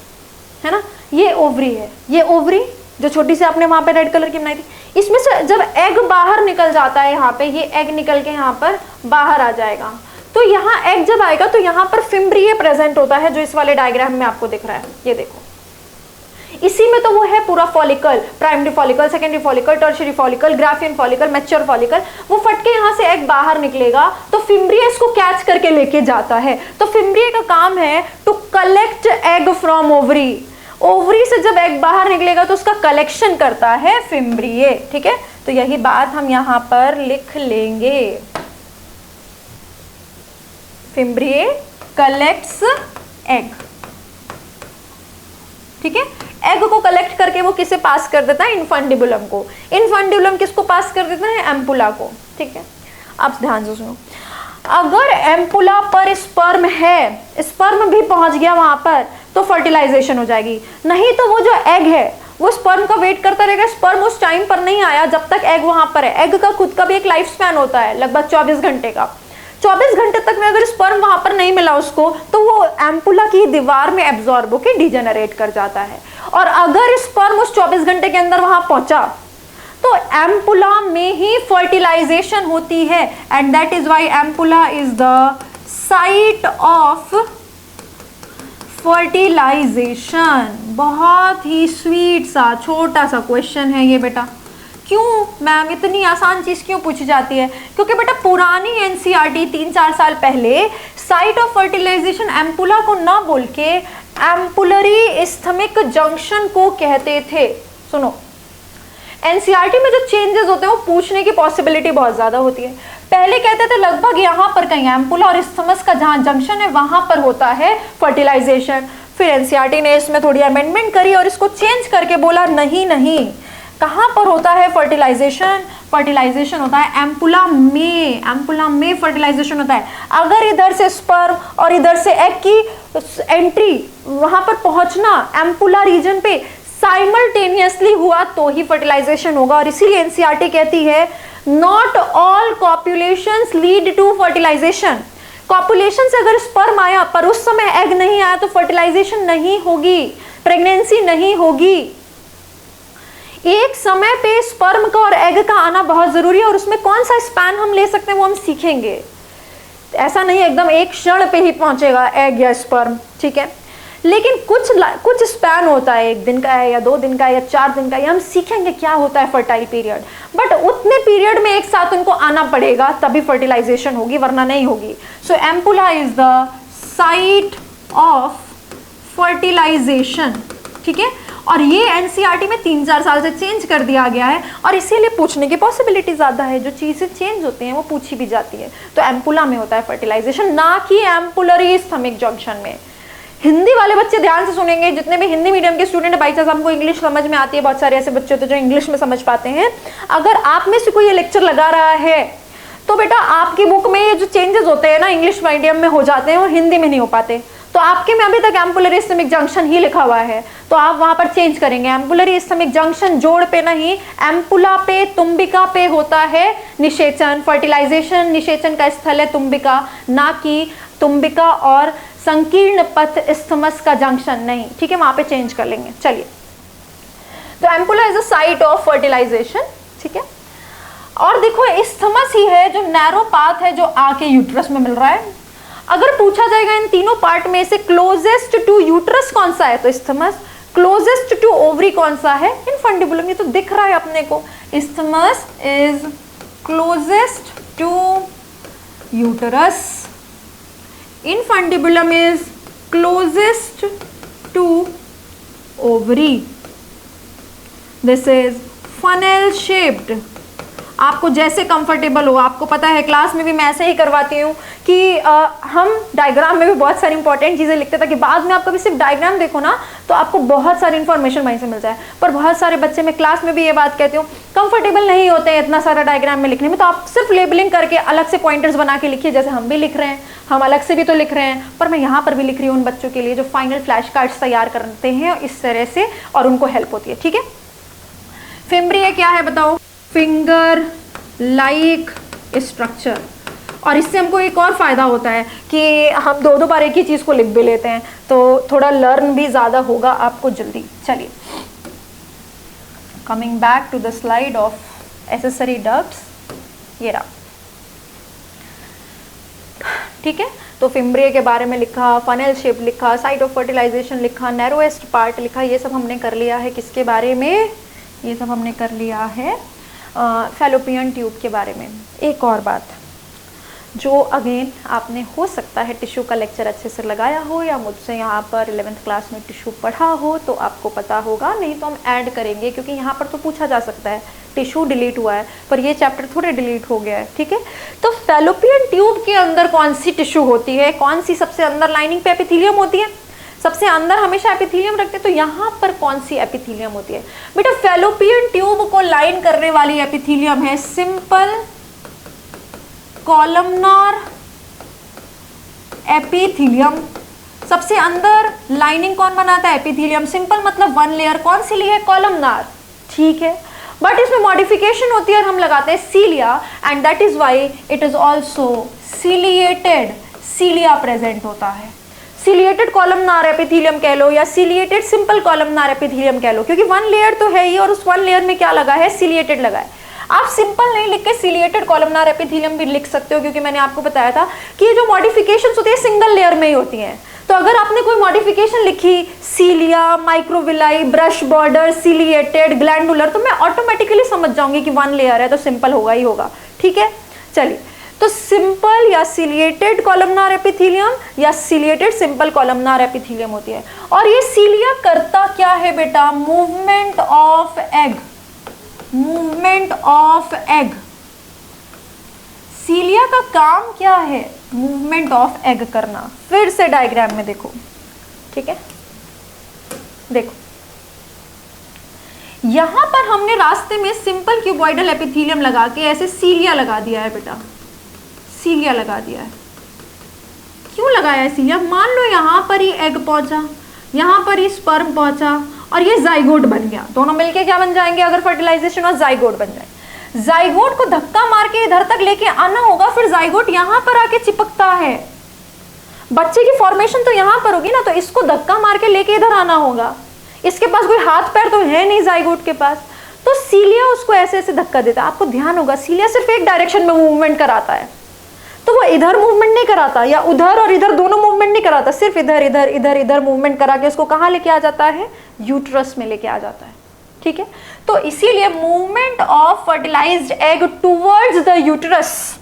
ना, ये ओवरी है, ये ओवरी जो छोटी सी आपने वहां पे रेड कलर की बनाई थी, इसमें से जब एग बाहर निकल जाता है, यहाँ पे ये एग निकल के यहाँ पर बाहर आ जाएगा, तो यहाँ एग जब आएगा तो यहाँ पर फिम्ब्रिए प्रेजेंट होता है जो इस वाले डायग्राम में आपको दिख रहा है। ये देखो इसी में तो वो है पूरा follicle, primary follicle, secondary follicle, tertiary follicle, Graafian follicle, mature follicle. वो फटके यहाँ से एग बाहर निकलेगा तो फिम्ब्रिए इसको कैच करके लेके जाता है। तो फिम्ब्रिए का काम है to collect egg from ovary. Ovary से जब एग बाहर निकलेगा तो उसका कलेक्शन करता है फिम्ब्रिए। ठीक है, तो यही बात हम यहाँ पर लिख लेंगे, फिम्ब्रिए कलेक्ट्स एग। ठीक है, एग को कलेक्ट करके वो किसे पास कर देता है, इनफंडिबुलम को। इनफंडिबुलम किसको पास कर देता है, एम्पुला को। ठीक है, आप ध्यान से सुनो, अगर एम्पुला पर स्पर्म है, स्पर्म भी पहुंच गया वहां पर, तो फर्टिलाइजेशन हो जाएगी। नहीं तो वो जो एग है वो स्पर्म का वेट करता रहेगा, स्पर्म उस टाइम पर नहीं आया जब तक एग वहां पर है। एग का खुद का भी एक लाइफ स्पैन होता है लगभग 24 घंटे का। 24 घंटे तक में अगर स्पर्म वहां पर नहीं मिला उसको, तो वो एम्पुला की दीवार में एब्जॉर्ब होकर डिजेनरेट कर जाता है। और अगर स्पर्म उस 24 घंटे के अंदर वहां पहुंचा तो एम्पुला में ही फर्टिलाइजेशन होती है, and that is why ampulla is the site of fertilization. बहुत ही स्वीट सा छोटा सा क्वेश्चन है ये बेटा। क्यों मैम इतनी आसान चीज क्यों पूछी जाती है, क्योंकि बेटा पुरानी एनसीईआरटी 3-4 साल पहले साइट ऑफ फर्टिलाइजेशन एम्पुला को ना बोल के एम्पुलरी इस्थमिक जंक्शन को कहते थे। सुनो, एनसीईआरटी में जो चेंजेस होते हैं वो पूछने की पॉसिबिलिटी बहुत ज्यादा होती है। पहले कहते थे लगभग यहाँ पर कहीं एम्पुला और इस्थमस का जहाँ जंक्शन है वहां पर होता है फर्टिलाइजेशन। फिर एनसीईआरटी ने इसमें थोड़ी अमेंडमेंट करी और इसको चेंज करके बोला नहीं नहीं, कहाँ पर होता है फर्टिलाइजेशन? फर्टिलाइजेशन होता है एम्पुला में, एम्पुला में फर्टिलाइजेशन होता है। अगर इधर से स्पर्म और इधर से एग की एंट्री, वहां पर पहुंचना एम्पुला रीजन पे साइमल्टेनियसली हुआ तो ही फर्टिलाइजेशन होगा। और इसीलिए एनसीईआरटी कहती है not all copulations lead to fertilization. Copulation से अगर स्पर्म आया पर उस समय एग नहीं आया तो फर्टिलाइजेशन नहीं होगी, प्रेगनेंसी नहीं होगी। एक समय पे स्पर्म का और एग का आना बहुत जरूरी है, और उसमें कौन सा स्पैन हम ले सकते हैं वो हम सीखेंगे। ऐसा नहीं एकदम एक क्षण पे ही पहुंचेगा एग या स्पर्म, ठीक है, लेकिन कुछ स्पैन होता है, 1 दिन का है या 2 दिन का है या 4 दिन का है, हम सीखेंगे क्या होता है फर्टाइल पीरियड। बट उतने पीरियड में एक साथ उनको आना पड़ेगा तभी फर्टिलाइजेशन होगी, वरना नहीं होगी। So ampulla is the site of fertilization, ठीक है। और ये एनसीईआरटी में 3-4 साल से चेंज कर दिया गया है, और इसीलिए पूछने की पॉसिबिलिटी ज़्यादा है। जो चीज़ें चेंज होती हैं वो पूछी भी जाती है। तो एम्पुला में होता है फर्टिलाइजेशन, ना कि एम्पुलरी स्थमिक जंक्शन में। हिंदी वाले बच्चे ध्यान से सुनेंगे, जितने भी हिंदी मीडियम के स्टूडेंट, बाई चांस हमको इंग्लिश समझ में आती है, बहुत सारे ऐसे बच्चे होते हैं जो इंग्लिश में समझ पाते हैं। अगर आप में से कोई ये लेक्चर लगा रहा है तो बेटा आपकी बुक में ये जो चेंजेस होते हैं ना इंग्लिश मीडियम में हो जाते हैं, वो हिंदी में नहीं हो पाते। तो आपके में अभी तक एम्पुलरी स्थमिक जंक्शन ही लिखा हुआ है, तो आप वहां पर चेंज करेंगे। एम्पुलरी स्थमिक जंक्शन जोड़ पे नहीं, एम्पुला पे, तुम्बिका पे होता है निषेचन। फर्टिलाइजेशन निषेचन का स्थल है तुम्बिका, ना कि तुम्बिका और संकीर्ण पथ इस्थमस का जंक्शन नहीं, ठीक है, वहां पे चेंज कर लेंगे। चलिए, तो ampulla is a site of fertilization, ठीक है। और देखो इस्थमस ही है जो नैरो पाथ है जो आके यूट्रस में मिल रहा है। अगर पूछा जाएगा इन तीनों पार्ट में से क्लोजेस्ट टू यूट्रस कौन सा है तो इस्थमस, क्लोजेस्ट टू ओवरी कौन सा है इनफंडिबुलम। ये तो दिख रहा है अपने को, isthmus is closest to uterus, infundibulum is closest to ovary. This is funnel shaped. आपको जैसे कंफर्टेबल हो, आपको पता है क्लास में भी मैं ऐसे ही करवाती हूँ कि हम डायग्राम में भी बहुत सारी इंपॉर्टेंट चीज़ें लिखते ताकि बाद में आप कभी सिर्फ डायग्राम देखो ना तो आपको बहुत सारी इन्फॉर्मेशन वहीं से मिल जाए। पर बहुत सारे बच्चे, मैं क्लास में भी ये बात कहती हूँ, कंफर्टेबल नहीं होते हैं इतना सारा डायग्राम में लिखने में, तो आप सिर्फ लेबलिंग करके अलग से पॉइंटर्स बना के लिखिए, जैसे हम भी लिख रहे हैं, हम अलग से भी तो लिख रहे हैं, पर मैं यहाँ पर भी लिख रही हूँ उन बच्चों के लिए जो फाइनल फ्लैश कार्ड्स तैयार करते हैं इस तरह से, और उनको हेल्प होती है, ठीक है। फिम्ब्रिया क्या है बताओ? Finger like structure. और इससे हमको एक और फायदा होता है कि हम 2-2 बार एक ही चीज़ को लिख भी लेते हैं, तो थोड़ा लर्न भी ज़्यादा होगा आपको जल्दी। चलिए, coming back to the slide of accessory ducts, ये रहा, ठीक है। तो फिम्ब्रिया के बारे में लिखा, फनल शेप लिखा, साइट ऑफ फर्टिलाइजेशन लिखा, नैरोएस्ट पार्ट लिखा, ये सब हमने कर लिया है। किसके बारे में? ये सब हमने कर लिया है फैलोपियन ट्यूब के बारे में। एक और बात जो अगेन आपने हो सकता है टिश्यू का लेक्चर अच्छे से लगाया हो या मुझसे यहाँ पर 11th क्लास में टिश्यू पढ़ा हो तो आपको पता होगा, नहीं तो हम ऐड करेंगे क्योंकि यहाँ पर तो पूछा जा सकता है। टिश्यू डिलीट हुआ है पर ये चैप्टर थोड़े डिलीट हो गया है, ठीक है। तो फैलोपियन ट्यूब के अंदर कौन सी टिश्यू होती है, कौन सी सबसे अंदर लाइनिंग पे एपिथेलियम होती है? सबसे अंदर हमेशा एपिथेलियम रखते हैं, तो यहाँ पर कौन सी एपिथेलियम होती है बेटा? फैलोपियन ट्यूब को लाइन करने वाली एपिथेलियम है सिंपल कॉलमनार एपिथेलियम। सबसे अंदर लाइनिंग कौन बनाता है? एपिथेलियम। सिंपल मतलब 1 लेयर, कौन सी ली है? कॉलमनार, ठीक है। बट इसमें मॉडिफिकेशन होती है और हम लगाते हैं cilia, and that is why it is also ciliated. Cilia present होता है, सीलिएटेड कॉलमनार एपिथेलियम कह लो या सीलिएटेड सिंपल कॉलमनार एपिथेलियम कह लो, क्योंकि 1 लेयर तो है ही और उस 1 लेयर में क्या लगा है? सीलिएटेड लगा है। आप सिंपल नहीं लिख के सीलिएटेड कॉलमनार एपिथेलियम भी लिख सकते हो, क्योंकि मैंने आपको बताया था कि ये जो मॉडिफिकेशंस होती है सिंगल लेयर में ही होती हैं। तो अगर आपने कोई मॉडिफिकेशन लिखी cilia, microvilli, brush border, ciliated, glandular, तो मैं ऑटोमेटिकली समझ जाऊंगी कि 1 लेयर है तो सिंपल होगा ही होगा, ठीक है। चलिए, तो सिंपल या सीलिएटेड कॉलमनार एपिथेलियम या सीलिएटेड सिंपल कॉलमनार एपिथेलियम होती है। और ये सीलिया करता क्या है बेटा? Movement of egg. Movement of egg, cilia का काम क्या है? मूवमेंट ऑफ एग करना। फिर से डायग्राम में देखो, ठीक है, देखो यहां पर हमने रास्ते में सिंपल क्यूबॉइडल एपिथेलियम लगा के ऐसे सीलिया लगा दिया है बेटा, सीलिया लगा दिया है। क्यों लगाया है सीलिया? मान लो यहां पर ही एग पहुंचा, यहां पर ही स्पर्म पहुंचा और ये जाइगोट बन गया, दोनों मिलके क्या बन जाएंगे अगर फर्टिलाइजेशन और जाइगोट बन जाए। जाइगोट को धक्का मार के इधर तक लेके आना होगा, फिर जाइगोट यहां पर आके चिपकता है। बच्चे की फॉर्मेशन तो यहां पर होगी ना, तो इसको धक्का मार के लेके इधर आना होगा। इसके पास कोई हाथ पैर तो है नहीं जाइगोट के पास, तो सीलिया उसको ऐसे ऐसे धक्का देता है। आपको ध्यान होगा सीलिया सिर्फ एक डायरेक्शन में मूवमेंट कराता है, तो वो इधर मूवमेंट नहीं कराता या उधर और इधर दोनों मूवमेंट नहीं कराता, सिर्फ इधर इधर इधर इधर मूवमेंट करा के उसको कहाँ लेके आ जाता है? यूट्रस में लेके आ जाता है। ठीक है, तो इसीलिए movement of fertilized egg towards the uterus,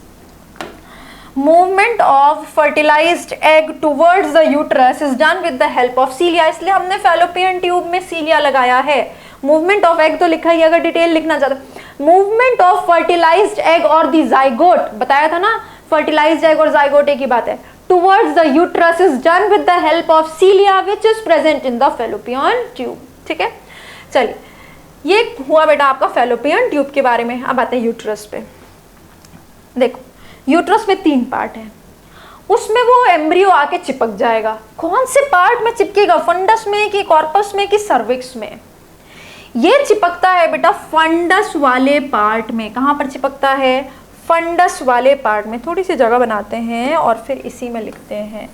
movement of fertilized egg towards the uterus is done with the help of cilia. इसलिए हमने फैलोपियन ट्यूब में सीलिया लगाया है। मूवमेंट ऑफ एग तो लिखा ही, अगर डिटेल लिखना चाहते, मूवमेंट ऑफ फर्टिलाइज्ड एग और द जाइगोट, बताया था ना फर्टिलाइज्ड एग और जाइगोट एक ही बात है, towards the uterus is done with the help of सीलिया which is present in the fallopian tube. ठीक है, चलिए ये हुआ बेटा आपका फैलोपियन ट्यूब के बारे में। अब आते हैं यूट्रस पे। देखो यूट्रस में 3 पार्ट है, उसमें वो एम्ब्रियो आके चिपक जाएगा। कौन से पार्ट में चिपकेगा? फंडस में कि कॉर्पस में कि सर्विक्स में? ये चिपकता है बेटा फंडस वाले पार्ट में। कहां पर चिपकता है? फंडस वाले पार्ट में। थोड़ी सी जगह बनाते हैं और फिर इसी में लिखते हैं।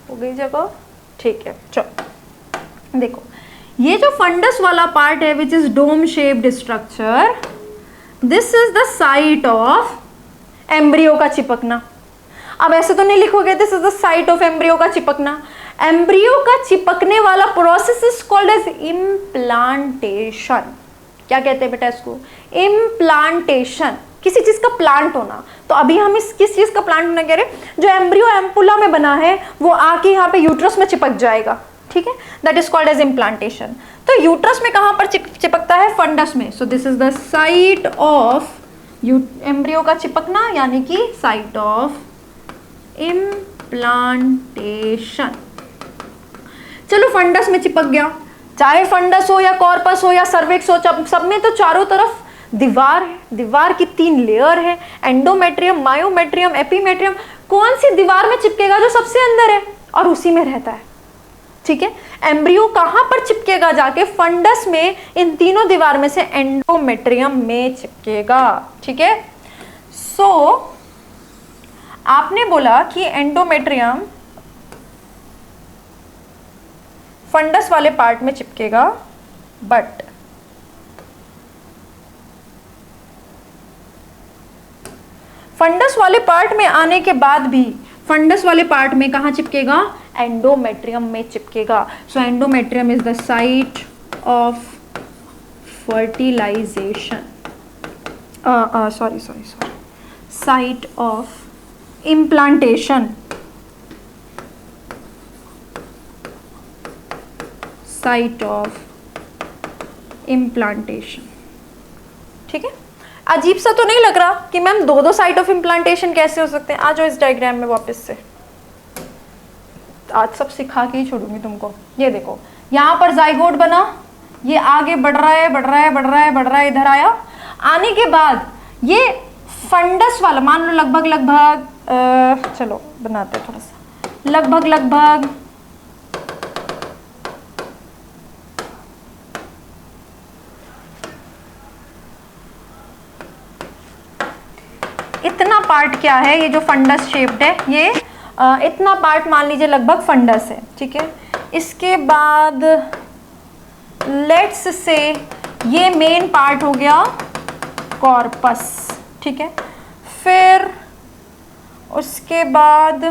हो गई जगह? ठीक है, चलो देखो ये जो फंडस वाला पार्ट है which is dome shaped structure, this is the site of embryo का चिपकना। अब ऐसे तो नहीं लिखोगे this is the site of embryo का चिपकना। एम्ब्रियो का चिपकने वाला process is called as implantation. क्या कहते हैं बेटा इसको? इम्प्लांटेशन। किसी चीज का प्लांट होना। तो अभी हम इस किस चीज का प्लांट होना कह रहे हैं? जो एम्ब्रियो एम्पुला में बना है वो आके यहाँ पे यूट्रस में चिपक जाएगा। ठीक है, that is called as implantation. तो यूट्रस में कहां पर चिपकता है? फंडस में। So this is the site of embryo का चिपकना, यानी कि साइट ऑफ इम्प्लांटेशन। चलो फंडस में चिपक गया, चाहे फंडस हो या कॉर्पस हो या सर्विक्स हो, सब में तो चारों तरफ दीवार है। दीवार की 3 लेयर है, एंडोमेट्रियम, मायोमेट्रियम, एपीमेट्रियम। कौन सी दीवार में चिपकेगा? जो सबसे अंदर है और उसी में रहता है। ठीक है, एम्ब्रियो कहां पर चिपकेगा? जाके फंडस में, इन तीनों दीवार में से एंडोमेट्रियम में चिपकेगा। ठीक है, सो आपने बोला कि एंडोमेट्रियम फंडस वाले पार्ट में चिपकेगा, बट फंडस वाले पार्ट में आने के बाद भी फंडस वाले पार्ट में कहाँ चिपकेगा? एंडोमेट्रियम में चिपकेगा। So endometrium is the site of fertilization, sorry site of implantation, site of implantation. ठीक है, अजीब सा तो नहीं लग रहा कि मैम 2 साइट ऑफ इम्प्लांटेशन कैसे हो सकते हैं? आ जाओ इस डायग्राम में वापस से, आज सब सिखा के ही छोड़ूंगी तुमको। ये देखो यहाँ पर जाइगोट बना, ये आगे बढ़ रहा है बढ़ रहा है बढ़ रहा है बढ़ रहा है, इधर आया। आने के बाद ये फंडस वाला, मान लो लगभग चलो बनाते हैं थोड़ा सा, लगभग इतना पार्ट क्या है? ये जो फंडस शेप्ड है, ये इतना पार्ट मान लीजिए लगभग फंडस है। ठीक है, इसके बाद लेट्स से ये मेन पार्ट हो गया कॉर्पस। ठीक है, फिर उसके बाद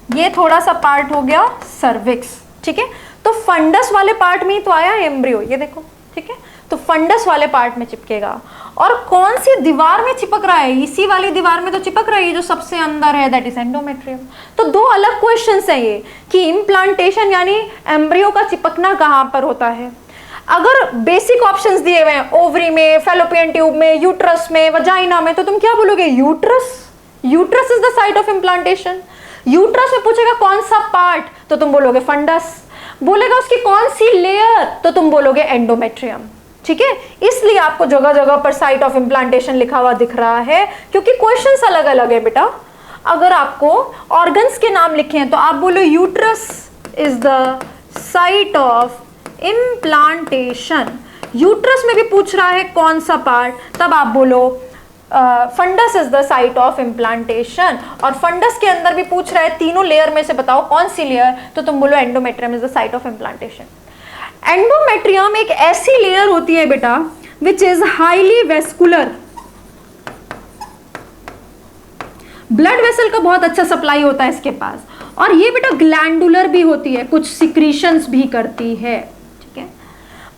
ये थोड़ा सा पार्ट हो गया सर्विक्स। ठीक है, तो तो फंडस वाले पार्ट में ही तो आया एम्ब्रियो, ये देखो, ठीक है, तो फंडस वाले पार्ट में चिपकेगा। और कौन सी दीवार में चिपक रहा है, इसी वाली दीवार में तो चिपक रही है जो सबसे अंदर है, दैट इज एंडोमेट्रियम। तो दो अलग क्वेश्चंस हैं ये कि इम्प्लांटेशन यानी एम्ब्रियो का चिपकना कहाँ पर होता है। अगर बेसिक ऑप्शंस दिए हुए हैं ओवरी में, फैलोपियन ट्यूब में, यूट्रस में, वजाइना में, तो तुम क्या बोलोगे, uterus, uterus is the site of implantation. Uterus में पूछेगा कौन सा पार्ट, तो तुम बोलोगे फंडस, बोलेगा उसकी कौन सी लेयर, तो तुम बोलोगे एंडोमेट्रियम, ठीक है। इसलिए आपको जगह जगह पर साइट ऑफ इम्प्लांटेशन लिखा हुआ दिख रहा है, क्योंकि क्वेश्चंस अलग अलग है बेटा। अगर आपको ऑर्गन्स के नाम लिखे हैं तो आप बोलो uterus is the site of implantation. Uterus में भी पूछ रहा है कौन सा पार्ट, तब आप बोलो fundus is the site of implantation. और फंडस के अंदर भी पूछ रहा है तीनों लेयर में से बताओ कौन सी लेयर, तो तुम बोलो endometrium is the site of implantation. Endometrium एक ऐसी लेयर होती है बेटा which is highly vascular. Blood vessel का बहुत अच्छा सप्लाई होता है इसके पास, और ये बेटा ग्लैंडुलर भी होती है, कुछ सिक्रीशंस भी करती है, ठीक है।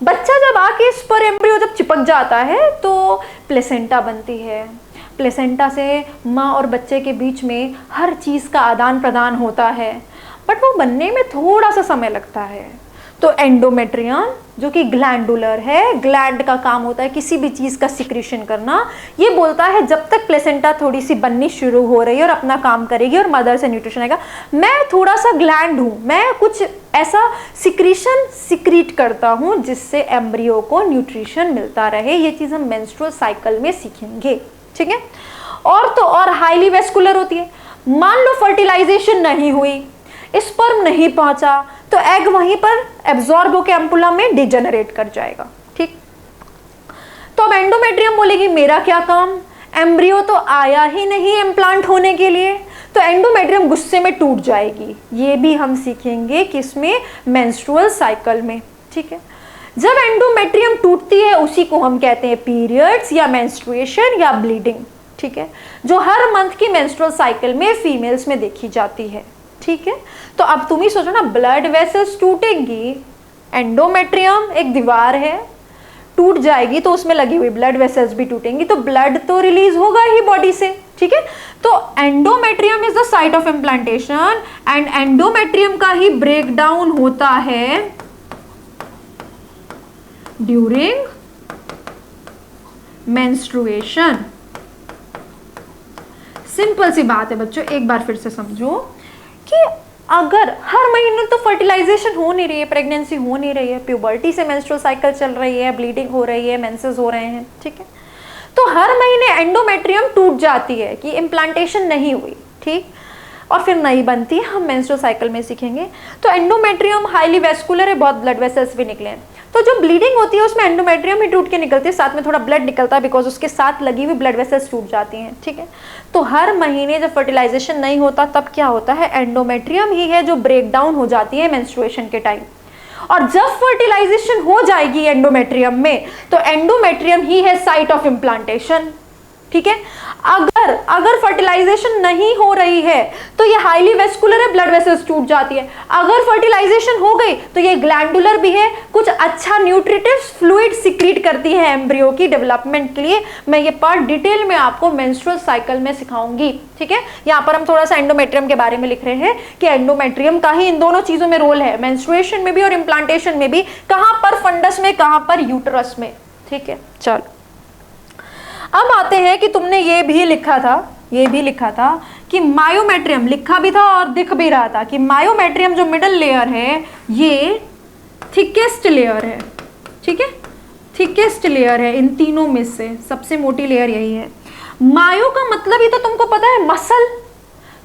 बच्चा जब आके इस पर एम्ब्रियो जब चिपक जाता है तो प्लेसेंटा बनती है। प्लेसेंटा से माँ और बच्चे के बीच में हर चीज़ का आदान प्रदान होता है, बट वो बनने में थोड़ा सा समय लगता है। तो एंडोमेट्रियम जो कि ग्लैंडुलर है, ग्लैंड का काम होता है किसी भी चीज़ का सिक्रीशन करना। ये बोलता है जब तक प्लेसेंटा थोड़ी सी बननी शुरू हो रही है और अपना काम करेगी और मदर से न्यूट्रिशन आएगा, मैं थोड़ा सा ग्लैंड हूँ, मैं कुछ ऐसा सिक्रीशन सिक्रीट करता हूँ जिससे एम्ब्रियो को न्यूट्रिशन मिलता रहे। ये चीज़ हम मेंस्ट्रुअल साइकिल में सीखेंगे, ठीक है। और तो और हाईली वेस्कुलर होती है। मान लो फर्टिलाइजेशन नहीं हुई, स्पर्म नहीं पहुंचा, तो एग वहीं पर एब्जॉर्ब होकर एम्पुला में डिजेनरेट कर जाएगा, ठीक। तो अब एंडोमेट्रियम बोलेगी मेरा क्या काम, एम्ब्रियो तो आया ही नहीं इम्प्लांट होने के लिए, तो एंडोमेट्रियम गुस्से में टूट जाएगी। ये भी हम सीखेंगे किसमें, मेंस्ट्रुअल साइकिल में, ठीक है। जब एंडोमेट्रियम टूटती है उसी को हम कहते हैं पीरियड्स या मेंस्ट्रुएशन या ब्लीडिंग, ठीक है, जो हर मंथ की मेंस्ट्रुअल साइकिल में फीमेल्स में देखी जाती है, ठीक है। तो अब तुम ही सोचो ना, ब्लड वेसल्स टूटेंगी, एंडोमेट्रियम एक दीवार है, टूट जाएगी तो उसमें लगी हुई ब्लड वेसल्स भी टूटेंगी, तो ब्लड तो रिलीज होगा ही बॉडी से, ठीक है। तो endometrium is the site of implantation and endometrium का ही ब्रेकडाउन होता है ड्यूरिंग मेंस्ट्रुएशन। सिंपल सी बात है बच्चों, एक बार फिर से समझो कि अगर हर महीने तो फर्टिलाइजेशन हो नहीं रही है, प्रेगनेंसी हो नहीं रही है, प्यूबर्टी से मेंस्ट्रुअल साइकिल चल रही है, ब्लीडिंग हो रही है, मेंसेस हो रहे हैं, ठीक है, तो हर महीने एंडोमेट्रियम टूट जाती है कि इम्प्लांटेशन नहीं हुई, ठीक, और फिर नई बनती है, हम मेंस्ट्रुअल साइकिल में सीखेंगे। तो एंडोमेट्रियम हाईली वेस्कुलर है, बहुत ब्लड वेसल्स भी निकले हैं, तो जो ब्लीडिंग होती है उसमें एंडोमेट्रियम ही टूट के निकलती है, साथ में थोड़ा ब्लड निकलता है बिकॉज उसके साथ लगी हुई ब्लड वेसल्स टूट जाती हैं, ठीक है। तो हर महीने जब फर्टिलाइजेशन नहीं होता तब क्या होता है, एंडोमेट्रियम ही है जो ब्रेक डाउन हो जाती है मेंस्ट्रुएशन के टाइम। और जब फर्टिलाइजेशन हो जाएगी एंडोमेट्रियम में, तो एंडोमेट्रियम ही है साइट ऑफ इम्प्लांटेशन, ठीक है। अगर फर्टिलाइजेशन नहीं हो रही है तो ये हाईली वेस्कुलर है, ब्लड वेसल्स टूट जाती है। अगर फर्टिलाइजेशन हो गई तो ये ग्लैंडुलर भी है, कुछ अच्छा न्यूट्रिटिव्स फ्लूइड सिक्रीट करती है एम्ब्रियो की डेवलपमेंट के लिए। मैं ये पार्ट डिटेल में आपको मेंस्ट्रुअल साइकिल में सिखाऊंगी, ठीक है। यहाँ पर हम थोड़ा सा एंडोमेट्रियम के बारे में लिख रहे हैं कि एंडोमेट्रियम का ही इन दोनों चीजों में रोल है, मेंस्ट्रुएशन में भी और इम्प्लांटेशन में भी। कहाँ पर, फंडस में, कहाँ पर, यूट्रस में, ठीक है। चलो अब आते हैं कि तुमने ये भी लिखा था कि मायोमेट्रियम, लिखा भी था और दिख भी रहा था कि मायोमेट्रियम जो मिडल लेयर है ये थिकेस्ट लेयर है, ठीक है, थिकेस्ट लेयर है, इन तीनों में से सबसे मोटी लेयर यही है। मायो का मतलब ही तो तुमको पता है, मसल।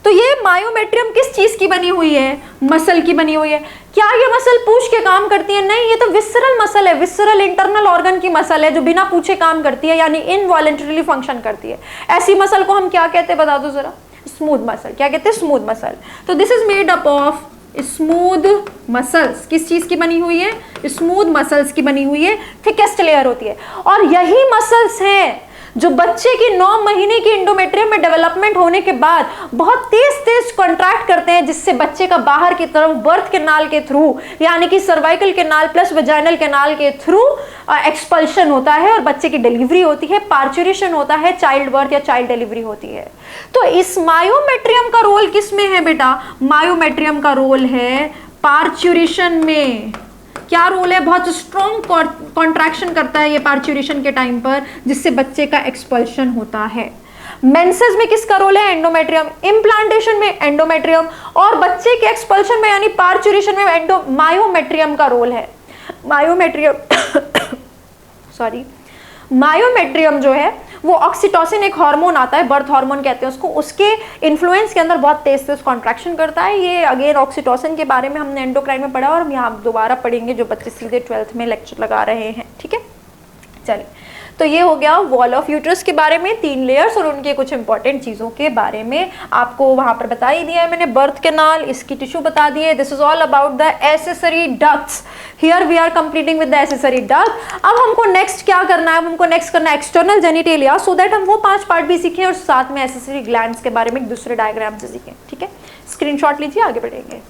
तो ये मायोमेट्रियम किस चीज की बनी हुई है, मसल की बनी हुई है। क्या ये मसल पूछ के काम करती है? नहीं, ये तो विसरल मसल है, विसरल इंटरनल ऑर्गन की मसल है जो बिना पूछे काम करती है, यानी इनवॉलंटरीली फंक्शन करती है। ऐसी मसल को हम क्या कहते हैं बता दो जरा? Smooth muscle. क्या कहते हैं? Smooth muscle. तो this is made up of smooth muscles. किस चीज की बनी हुई है? स्मूथ मसल्स की बनी हुई है, थिकेस्ट लेयर होती है। और यही मसल्स हैं जो बच्चे की 9 महीने की एंडोमेट्रियम में डेवलपमेंट होने के बाद बहुत तेज तेज कॉन्ट्रैक्ट करते हैं, हैं जिससे बच्चे का बाहर की तरफ बर्थ कैनाल के थ्रू यानी कि cervical canal plus vaginal canal के थ्रू एक्सपल्शन होता है और बच्चे की डिलीवरी होती है, पार्चुरेशन होता है, चाइल्ड बर्थ या चाइल्ड डिलीवरी होती है। तो इस मायोमेट्रियम का रोल किस में है बेटा? मायोमेट्रियम का रोल है पार्चुरेशन में। क्या रोल है? बहुत स्ट्रॉन्ग कॉन्ट्रैक्शन करता है ये पार्चुरेशन के टाइम पर, जिससे बच्चे का एक्सपल्शन होता है। मेंसेस में किसका रोल है? एंडोमेट्रियम। इम्प्लांटेशन में एंडोमेट्रियम, और बच्चे के एक्सपल्शन में यानी पार्चुरेशन में मायोमेट्रियम का रोल है। मायोमेट्रियम सॉरी, मायोमेट्रियम जो है वो ऑक्सीटोसिन एक हार्मोन आता है, बर्थ हार्मोन कहते हैं उसको, उसके इन्फ्लुएंस के अंदर बहुत तेज तेज कॉन्ट्रैक्शन करता है। ये अगेन ऑक्सीटोसिन के बारे में हमने एंडोक्राइन में पढ़ा और हम यहाँ दोबारा पढ़ेंगे जो बच्चे सीधे 12th में लेक्चर लगा रहे हैं। ठीक है, चलिए, तो ये हो गया वॉल ऑफ यूट्रस के बारे में, 3 लेयर्स और उनके कुछ इंपॉर्टेंट चीज़ों के बारे में आपको वहाँ पर बता ही दिया है मैंने। बर्थ कैनाल, इसकी टिश्यू बता दिए। This is all about the accessory ducts. Here we are completing with the accessory duct. अब हमको नेक्स्ट क्या करना है? हमको नेक्स्ट करना है एक्सटर्नल जेनिटेलिया, सो दैट हम वो 5 पार्ट भी सीखें और साथ में एसेसरी ग्लैंड्स के बारे में एक दूसरे डायग्राम से सीखें। ठीक है, स्क्रीनशॉट लीजिए, आगे बढ़ेंगे।